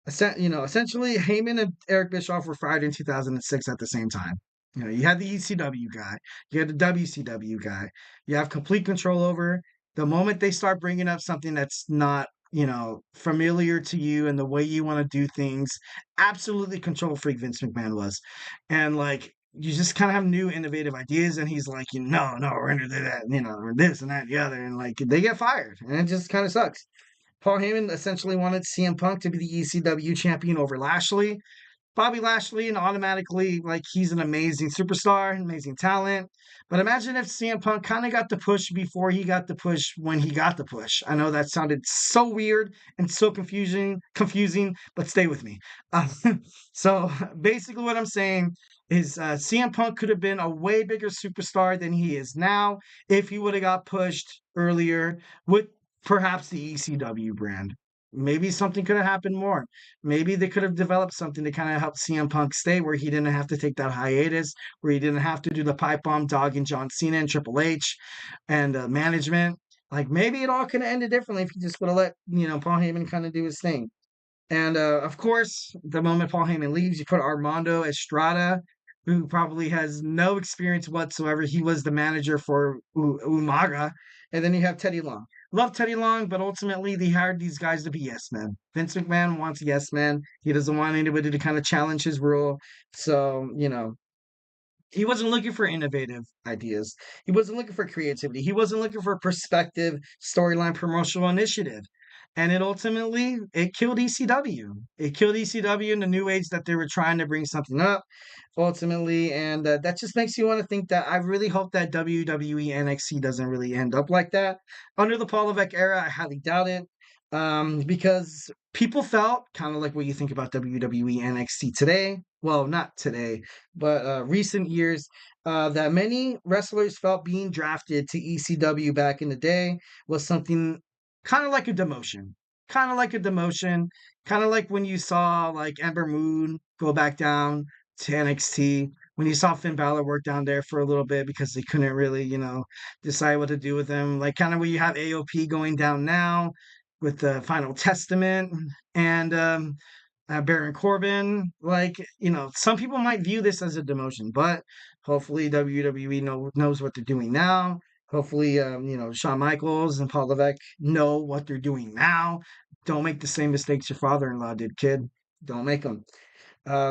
essentially Heyman and Eric Bischoff were fired in 2006 at the same time. You had the ECW guy, you had the WCW guy. You have complete control over. The moment they start bringing up something that's not, familiar to you and the way you want to do things, absolutely control freak Vince McMahon was. And like, you just kind of have new innovative ideas, and he's like, no, we're gonna do that, or this and that and the other, and like they get fired, and it just kind of sucks. Paul Heyman essentially wanted CM Punk to be the ECW champion over Lashley. Bobby Lashley, and automatically, like, he's an amazing superstar, amazing talent. But imagine if CM Punk kind of got the push before he got the push when he got the push. I know that sounded so weird and so confusing, but stay with me. Uh, so basically, what I'm saying is CM Punk could have been a way bigger superstar than he is now if he would have got pushed earlier with perhaps the ECW brand. Maybe something could have happened more. Maybe they could have developed something to kind of help CM Punk stay where he didn't have to take that hiatus, where he didn't have to do the pipe bomb dog and John Cena and Triple H and management. Like maybe it all could have ended differently if he just would have let, Paul Heyman kind of do his thing. And of course, the moment Paul Heyman leaves, you put Armando Estrada, who probably has no experience whatsoever. He was the manager for Umaga. And then you have Teddy Long. Love Teddy Long, but ultimately they hired these guys to be yes men. Vince McMahon wants a yes man. He doesn't want anybody to kind of challenge his rule. So, he wasn't looking for innovative ideas. He wasn't looking for creativity. He wasn't looking for perspective, storyline, promotional initiative. And it killed ECW. It killed ECW in the new age that they were trying to bring something up, ultimately. And that just makes you want to think that I really hope that WWE NXT doesn't really end up like that. Under the Paul Levesque era, I highly doubt it. Because people felt kind of like what you think about WWE NXT today. Well, not today, but recent years, that many wrestlers felt being drafted to ECW back in the day was something kind of like a demotion. Kind of like a demotion. Kind of like when you saw like Ember Moon go back down to NXT. When you saw Finn Balor work down there for a little bit because they couldn't really, decide what to do with him. Like kind of where you have AOP going down now with the Final Testament and Baron Corbin. Like, some people might view this as a demotion, but hopefully WWE knows what they're doing now. Hopefully, Shawn Michaels and Paul Levesque know what they're doing now. Don't make the same mistakes your father-in-law did, kid. Don't make them.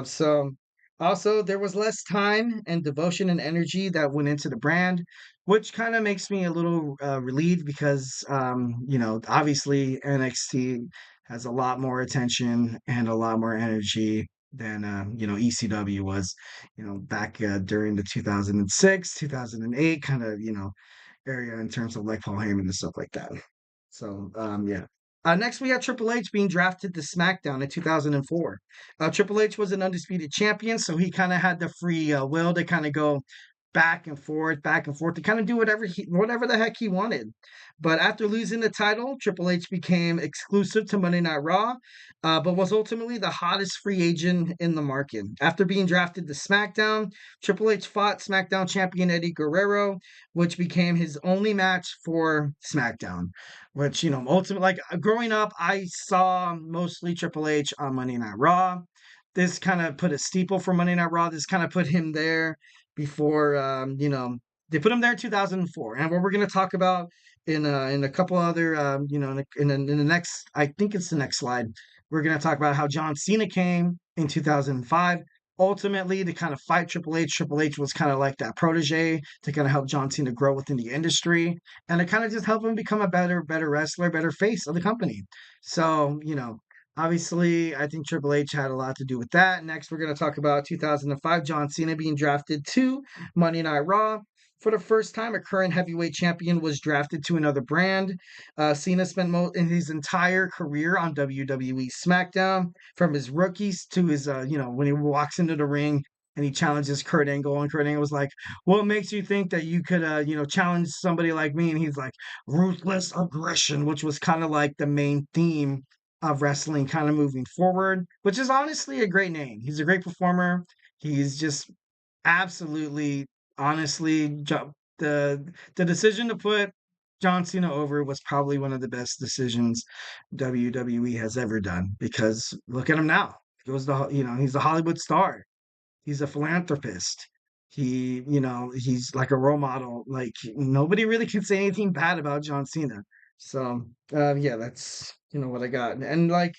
So also there was less time and devotion and energy that went into the brand, which kind of makes me a little relieved because obviously NXT has a lot more attention and a lot more energy than ECW was, back during the 2006, 2008 kind of area in terms of like Paul Heyman and stuff like that. So yeah. Next, we had Triple H being drafted to SmackDown in 2004. Triple H was an undisputed champion, so he kind of had the free will to kind of go back and forth, to kind of do whatever the heck he wanted. But after losing the title, Triple H became exclusive to Monday Night Raw, but was ultimately the hottest free agent in the market. After being drafted to SmackDown, Triple H fought SmackDown champion Eddie Guerrero, which became his only match for SmackDown. Which, ultimately, like growing up, I saw mostly Triple H on Monday Night Raw. This kind of put a steeple for Monday Night Raw. This kind of put him there before, they put him there in 2004. And what we're going to talk about in a couple other, in the next, I think it's the next slide, we're going to talk about how John Cena came in 2005. Ultimately, to kind of fight Triple H. Triple H was kind of like that protege to kind of help John Cena grow within the industry and to kind of just help him become a better wrestler, better face of the company. So, obviously, I think Triple H had a lot to do with that. Next, we're going to talk about 2005, John Cena being drafted to Monday Night Raw. For the first time, a current heavyweight champion was drafted to another brand. Cena spent in his entire career on WWE SmackDown, from his rookies to his, when he walks into the ring and he challenges Kurt Angle, and Kurt Angle was like, "What makes you think that you could, challenge somebody like me?" And he's like, "Ruthless aggression," which was kind of like the main theme of wrestling kind of moving forward, which is honestly a great name. He's a great performer. He's just absolutely, honestly, the decision to put John Cena over was probably one of the best decisions WWE has ever done, because look at him now. He's a Hollywood star. He's a philanthropist. He's like a role model. Like nobody really can say anything bad about John Cena. So yeah, that's what I got. And like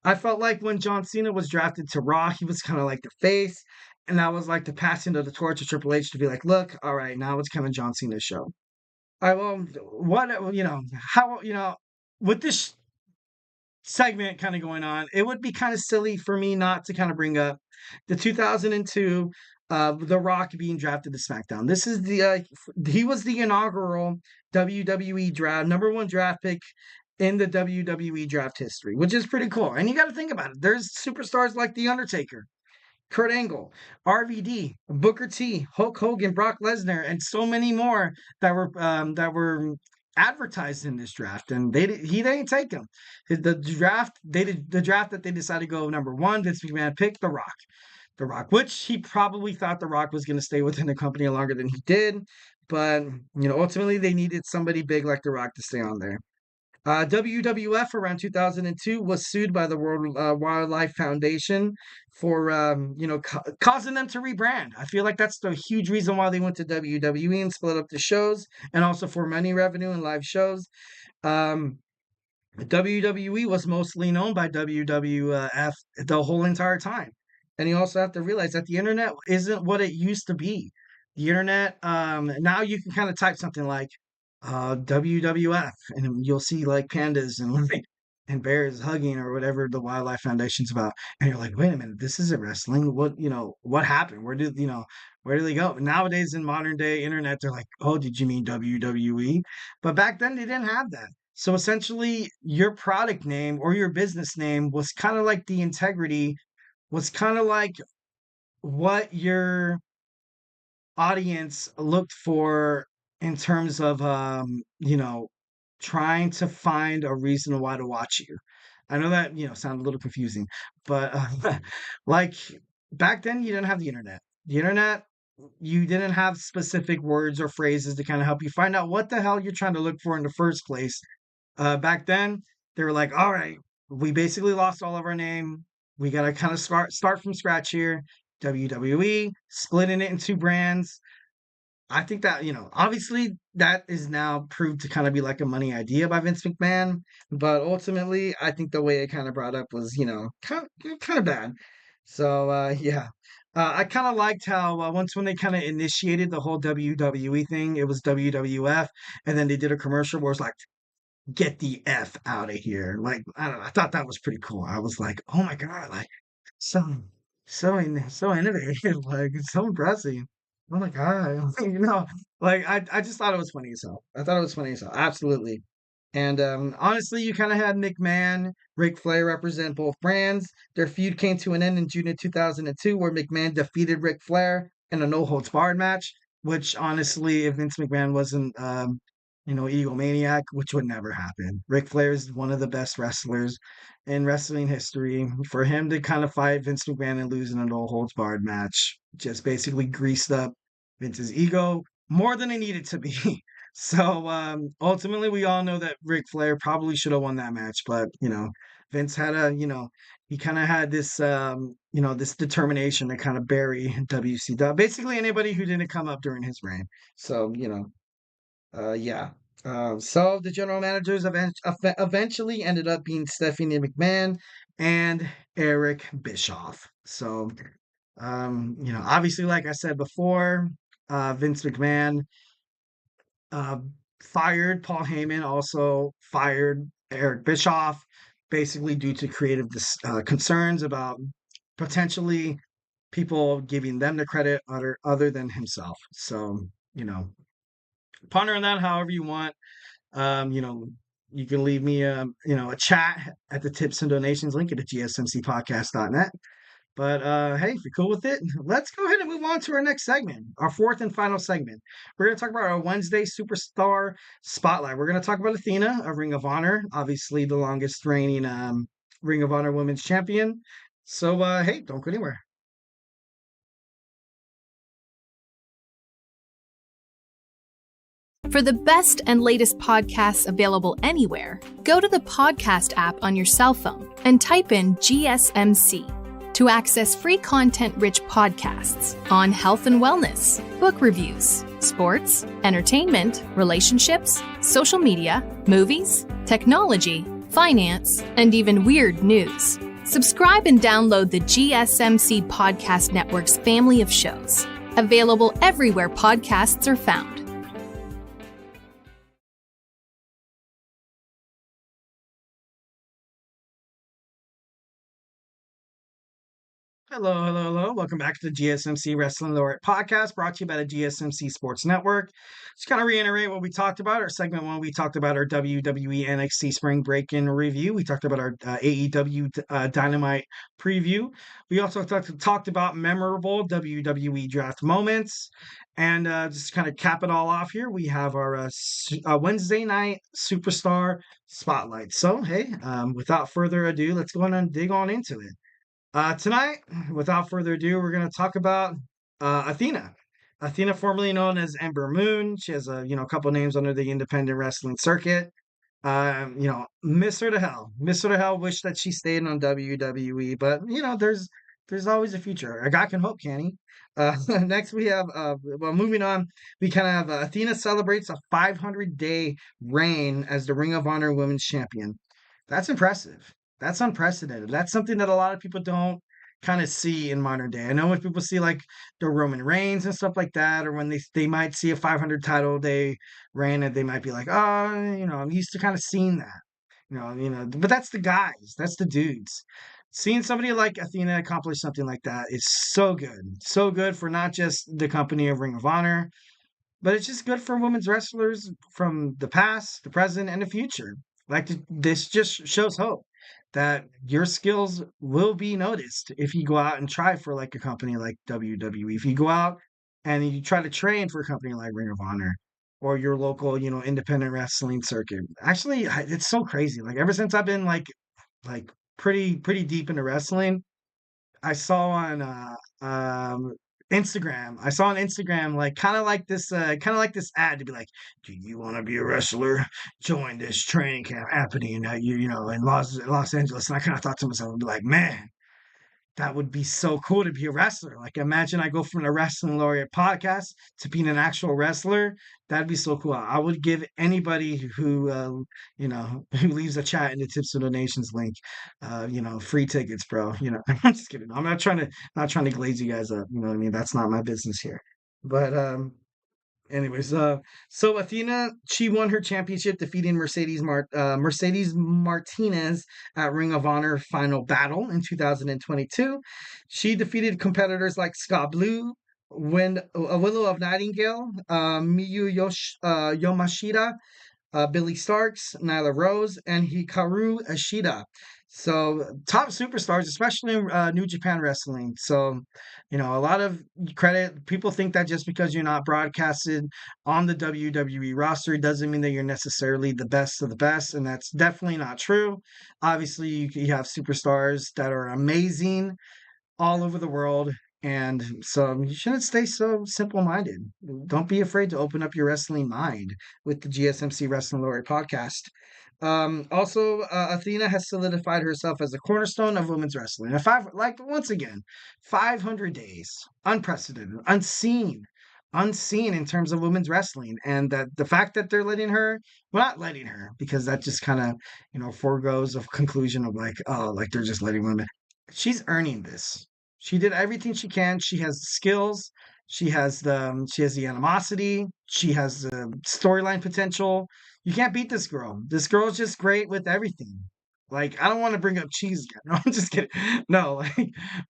I felt like when John Cena was drafted to Raw, he was kind of like the face, and that was like the passing of the torch to Triple H to be like, look, all right, now it's kind of John Cena's show. All right, well, how with this segment kind of going on, it would be kind of silly for me not to kind of bring up the 2002 The Rock being drafted to SmackDown. This is he was the inaugural WWE draft #1 draft pick in the WWE draft history, which is pretty cool. And you got to think about it. There's superstars like The Undertaker, Kurt Angle, RVD, Booker T, Hulk Hogan, Brock Lesnar, and so many more that were advertised in this draft, and he didn't take them. The draft that they decided to go #1, Vince McMahon picked The Rock. The Rock, which he probably thought The Rock was going to stay within the company longer than he did. But, ultimately they needed somebody big like The Rock to stay on there. WWF around 2002 was sued by the World Wildlife Foundation for, causing them to rebrand. I feel like that's the huge reason why they went to WWE and split up the shows, and also for money revenue and live shows. Um, WWE was mostly known by WWF the whole entire time. And you also have to realize that the internet isn't what it used to be. The internet, now you can kind of type something like WWF, and you'll see like pandas and like and bears hugging or whatever the Wildlife Foundation's about. And you're like, wait a minute, this isn't wrestling. What happened? Where did they go? Nowadays in modern day internet, they're like, oh, did you mean WWE? But back then they didn't have that. So essentially, your product name or your business name was kind of like the integrity, was kind of like what your audience looked for in terms of, trying to find a reason why to watch you. I know that, sound a little confusing, but like back then, you didn't have the internet. The internet, you didn't have specific words or phrases to kind of help you find out what the hell you're trying to look for in the first place. Back then, they were like, all right, we basically lost all of our name. We got to kind of start from scratch here. WWE, splitting it into brands. I think that, obviously that is now proved to kind of be like a money idea by Vince McMahon. But ultimately, I think the way it kind of brought up was, kind of bad. So, yeah. I kind of liked how once when they kind of initiated the whole WWE thing, it was WWF. And then they did a commercial where it's like, get the F out of here. Like, I don't know, I thought that was pretty cool. I was like, oh my God, like so so innovative, like it's so impressive. Oh my God. Like I just thought it was funny as hell. I thought it was funny as hell. Absolutely. And honestly, you kind of had McMahon, Ric Flair represent both brands. Their feud came to an end in June of 2002, where McMahon defeated Ric Flair in a no holds barred match. Which honestly, if Vince McMahon wasn't egomaniac, which would never happen. Ric Flair is one of the best wrestlers in wrestling history. For him to kind of fight Vince McMahon and lose in a no holds barred match just basically greased up Vince's ego more than it needed to be. So ultimately, we all know that Ric Flair probably should have won that match, but Vince had he kind of had this this determination to kind of bury WCW, basically anybody who didn't come up during his reign. So yeah. So the general managers eventually ended up being Stephanie McMahon and Eric Bischoff. So, obviously, like I said before, Vince McMahon uh, fired Paul Heyman, also fired Eric Bischoff, basically due to creative concerns about potentially people giving them the credit other than himself. So, ponder on that however you want. Um, you know, you can leave me a chat at the tips and donations link at the gsmcpodcast.net. But hey, if you're cool with it, let's go ahead and move on to our next segment, our fourth and final segment. We're going to talk about our Wednesday Superstar Spotlight. We're going to talk about Athena, a Ring of Honor, obviously the longest reigning Ring of Honor Women's Champion. So hey, don't go anywhere. For the best and latest podcasts available anywhere, go to the podcast app on your cell phone and type in GSMC to access free content-rich podcasts on health and wellness, book reviews, sports, entertainment, relationships, social media, movies, technology, finance, and even weird news. Subscribe and download the GSMC Podcast Network's family of shows, available everywhere podcasts are found. Hello, hello, hello. Welcome back to the GSMC Wrestling Laureate Podcast, brought to you by the GSMC Sports Network. Just kind of reiterate what we talked about. Our segment one, we talked about our WWE NXT Spring Breakin review. We talked about our AEW Dynamite preview. We also talked about memorable WWE Draft moments. And just kind of cap it all off here, we have our Wednesday night Superstar Spotlight. So, hey, without further ado, let's go on and dig on into it. Tonight, without further ado, we're going to talk about Athena. Athena, formerly known as Ember Moon. She has a couple names under the independent wrestling circuit. Miss her to hell. Miss her to hell. Wish that she stayed on WWE, but there's always a future. A guy can hope, can he? Next we have moving on, we kind of have Athena celebrates a 500-day reign as the Ring of Honor Women's Champion. That's impressive. That's unprecedented. That's something that a lot of people don't kind of see in modern day. I know when people see like the Roman Reigns and stuff like that, or when they might see a 500 title day reign, and they might be like, oh, I'm used to kind of seeing that. But that's the guys, that's the dudes. Seeing somebody like Athena accomplish something like that is so good. So good for not just the company of Ring of Honor, but it's just good for women's wrestlers from the past, the present, and the future. Like this just shows hope that your skills will be noticed if you go out and try for like a company like WWE. If you go out and you try to train for a company like Ring of Honor or your local, independent wrestling circuit. Actually, it's so crazy. Like ever since I've been like pretty deep into wrestling, I saw on Instagram. I saw on Instagram like kind of like this ad to be like, "Do you want to be a wrestler? Join this training camp happening at in Los Angeles." And I kind of thought to myself, I'd be like, "Man, that would be so cool to be a wrestler." Like, imagine I go from the Wrestling Laureate podcast to being an actual wrestler. That'd be so cool. I would give anybody who leaves a chat in the tips and donations link, free tickets, bro. I'm just kidding. I'm not trying to glaze you guys up. You know what I mean? That's not my business here. But anyways, so Athena, she won her championship defeating Mercedes Martinez at Ring of Honor Final Battle in 2022. She defeated competitors like Scott Blue, Willow of Nightingale, Yomashita, Billy Starks, Nyla Rose, and Hikaru Ashida. So top superstars, especially in New Japan Wrestling. So, a lot of credit. People think that just because you're not broadcasted on the WWE roster doesn't mean that you're necessarily the best of the best, and that's definitely not true. Obviously, you have superstars that are amazing all over the world. And so you shouldn't stay so simple minded. Don't be afraid to open up your wrestling mind with the GSMC Wrestling Laureate Podcast. Also, Athena has solidified herself as a cornerstone of women's wrestling. Once again, 500 days, unprecedented, unseen in terms of women's wrestling. And that the fact that they're not letting her, because that just kind of, foregoes a conclusion of like, oh, like they're just letting women. She's earning this. She did everything she can. She has the skills. She has the animosity. She has the storyline potential. You can't beat this girl. This girl is just great with everything. Like, I don't want to bring up cheese again. No, I'm just kidding. No,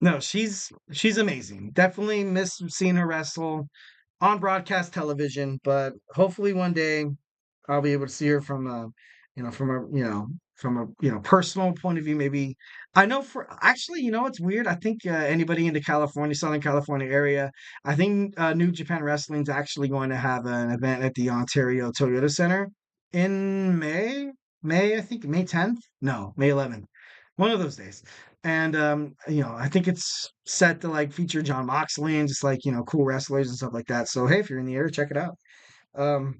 no, she's amazing. Definitely miss seeing her wrestle on broadcast television, but hopefully one day I'll be able to see her from a personal point of view. Maybe I know for actually, it's weird. I think anybody in the Southern California area, I think New Japan Wrestling is actually going to have an event at the Ontario Toyota Center in May. I think May 10th. No, May 11th. One of those days. And I think it's set to like feature John Moxley and just like cool wrestlers and stuff like that. So hey, if you're in the area, check it out. Um,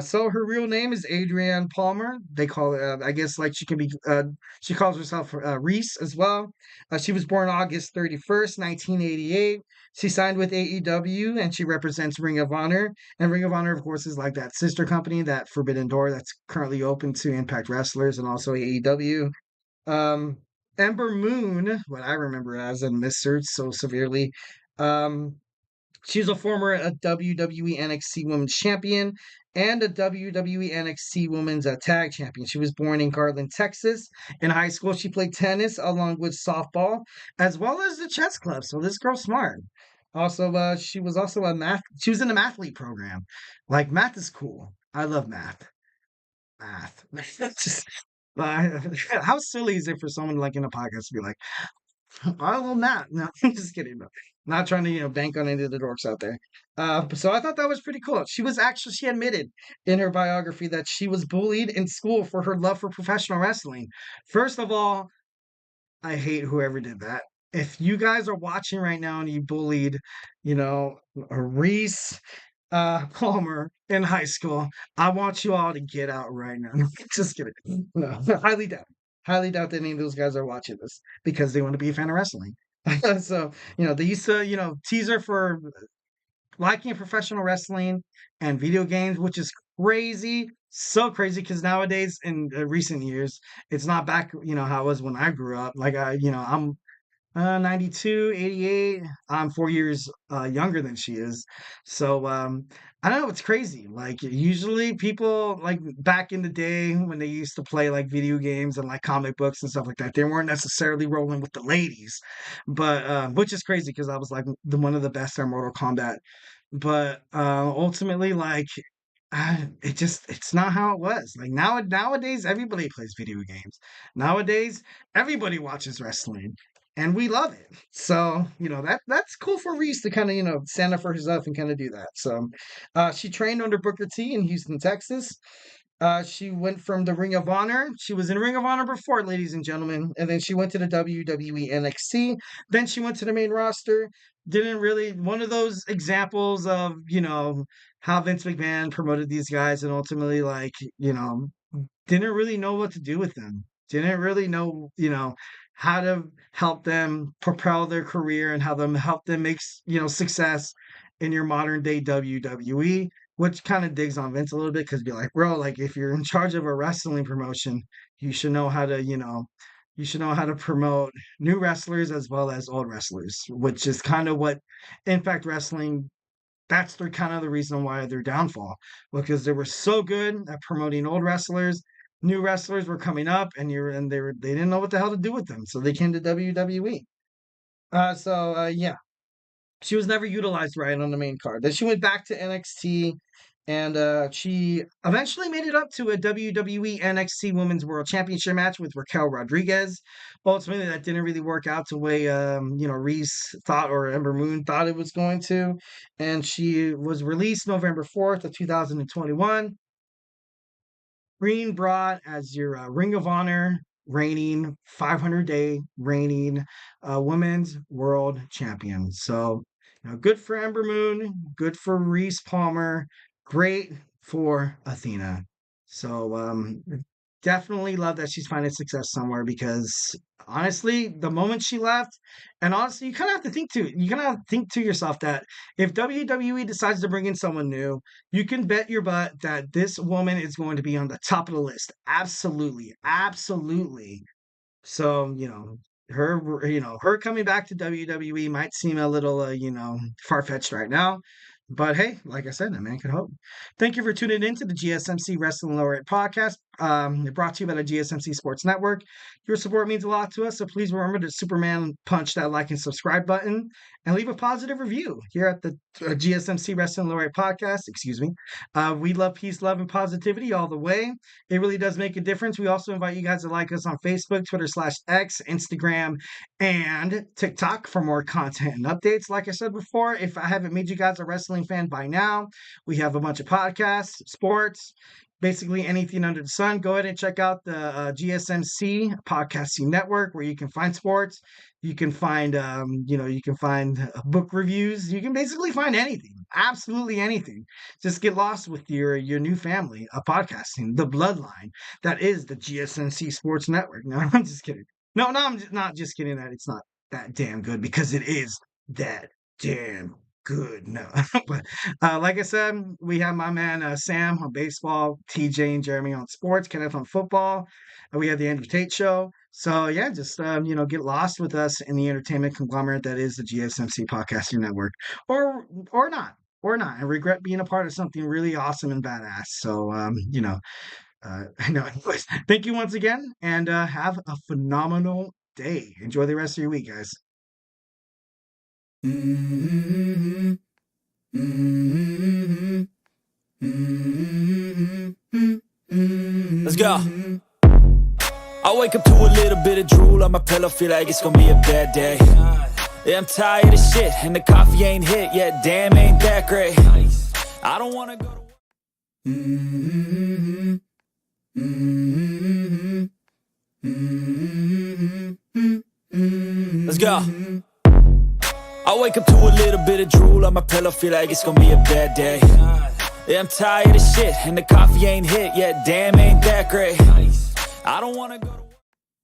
so her real name is Adrienne Palmer. They call it, I guess, like she calls herself Reese as well. She was born August 31st, 1988. She signed with AEW and she represents Ring of Honor. And Ring of Honor, of course, is like that sister company, that Forbidden Door that's currently open to Impact Wrestlers and also AEW. Um, Ember Moon, what I remember as, and missed her so severely. Um, She's a former WWE NXT Women's Champion and a WWE NXT Women's Tag Champion. She was born in Garland, Texas. In high school, she played tennis along with softball, as well as the chess club. So this girl's smart. Also, she was also She was in a mathlete program. Like math is cool. I love math. Math. Just, how silly is it for someone like in a podcast to be like, I will not. No, I'm just kidding. Bro. Not trying to, bank on any of the dorks out there. So I thought that was pretty cool. She admitted in her biography that she was bullied in school for her love for professional wrestling. First of all, I hate whoever did that. If you guys are watching right now and you bullied, you know, Reese Palmer in high school, I want you all to get out right now. Just kidding. No, highly doubt. Highly doubt that any of those guys are watching this because they want to be a fan of wrestling. So, they used to, teaser for liking professional wrestling and video games, which is crazy. So crazy because nowadays in recent years, it's not back, how it was when I grew up. Like, I'm 92, 88. I'm 4 years younger than she is. So I don't know, it's crazy. Like usually people like back in the day when they used to play like video games and like comic books and stuff like that, they weren't necessarily rolling with the ladies. But which is crazy because I was like one of the best at Mortal Kombat. But ultimately, like it's not how it was. Like nowadays, everybody plays video games. Nowadays, everybody watches wrestling, and we love it. So that's cool for Reese to kind of stand up for herself and kind of do that. So she trained under Booker T in Houston, Texas. She went from the Ring of Honor. She was in Ring of Honor before, ladies and gentlemen, and then she went to the WWE NXT. Then she went to the main roster. Didn't really one of those examples of how Vince McMahon promoted these guys and ultimately didn't really know what to do with them. Didn't really know how to help them propel their career and how them help them make success in your modern day WWE, which kind of digs on Vince a little bit because be like, bro, like if you're in charge of a wrestling promotion, you should know how to promote new wrestlers as well as old wrestlers, which is kind of what Impact Wrestling. That's the kind of the reason why their downfall, because they were so good at promoting old wrestlers. New wrestlers were coming up, and they didn't know what the hell to do with them, so they came to WWE. Yeah, she was never utilized right on the main card. Then she went back to NXT, and she eventually made it up to a WWE NXT Women's World Championship match with Raquel Rodriguez. Ultimately, that didn't really work out the way Reese thought or Ember Moon thought it was going to, and she was released November 4th of 2021. Green brought as your Ring of Honor reigning 500-day reigning women's world champion. So, good for Ember Moon, good for Reese Palmer, great for Athena. So, definitely love that she's finding success somewhere because honestly, the moment she left, and honestly, you kind of have to think to yourself that if WWE decides to bring in someone new, you can bet your butt that this woman is going to be on the top of the list. Absolutely, absolutely. So, her coming back to WWE might seem a little, far-fetched right now. But hey, like I said, a man can hope. Thank you for tuning in to the GSMC Wrestling Laureate Podcast. Brought to you by the GSMC Sports Network. Your support means a lot to us, so please remember to Superman punch that like and subscribe button and leave a positive review here at the GSMC Wrestling Laureate Podcast. Excuse me. We love peace, love, and positivity all the way. It really does make a difference. We also invite you guys to like us on Facebook, Twitter/X, Instagram, and TikTok for more content and updates. Like I said before, if I haven't made you guys a wrestling fan by now, we have a bunch of podcasts, sports, basically anything under the sun. Go ahead and check out the GSMC podcasting network where you can find sports, you can find book reviews, you can basically find anything, absolutely anything. Just get lost with your new family of podcasting, the bloodline that is the GSMC Sports Network. No, I'm just kidding. No, I'm not just kidding that it's not that damn good because it is that damn good. No, but like I said, we have my man Sam on baseball, TJ and Jeremy on sports, Kenneth on football, and we have the Andrew Tate show. So yeah, just get lost with us in the entertainment conglomerate that is the GSMC Podcasting Network, or not, and regret being a part of something really awesome and badass. So anyways, thank you once again, and have a phenomenal day. Enjoy the rest of your week, guys. Mm-hmm. Mm-hmm. Mm-hmm. Let's go. I wake up to a little bit of drool on my pillow, feel like it's gonna be a bad day. Yeah, I'm tired of shit, and the coffee ain't hit yet, damn, ain't that great. I don't wanna go to work. Mm-hmm. Mm-hmm. Mm-hmm. Let's go. I wake up to a little bit of drool on my pillow, feel like it's gonna be a bad day. Yeah, I'm tired of shit, and the coffee ain't hit yet, damn, ain't that great. I don't wanna go to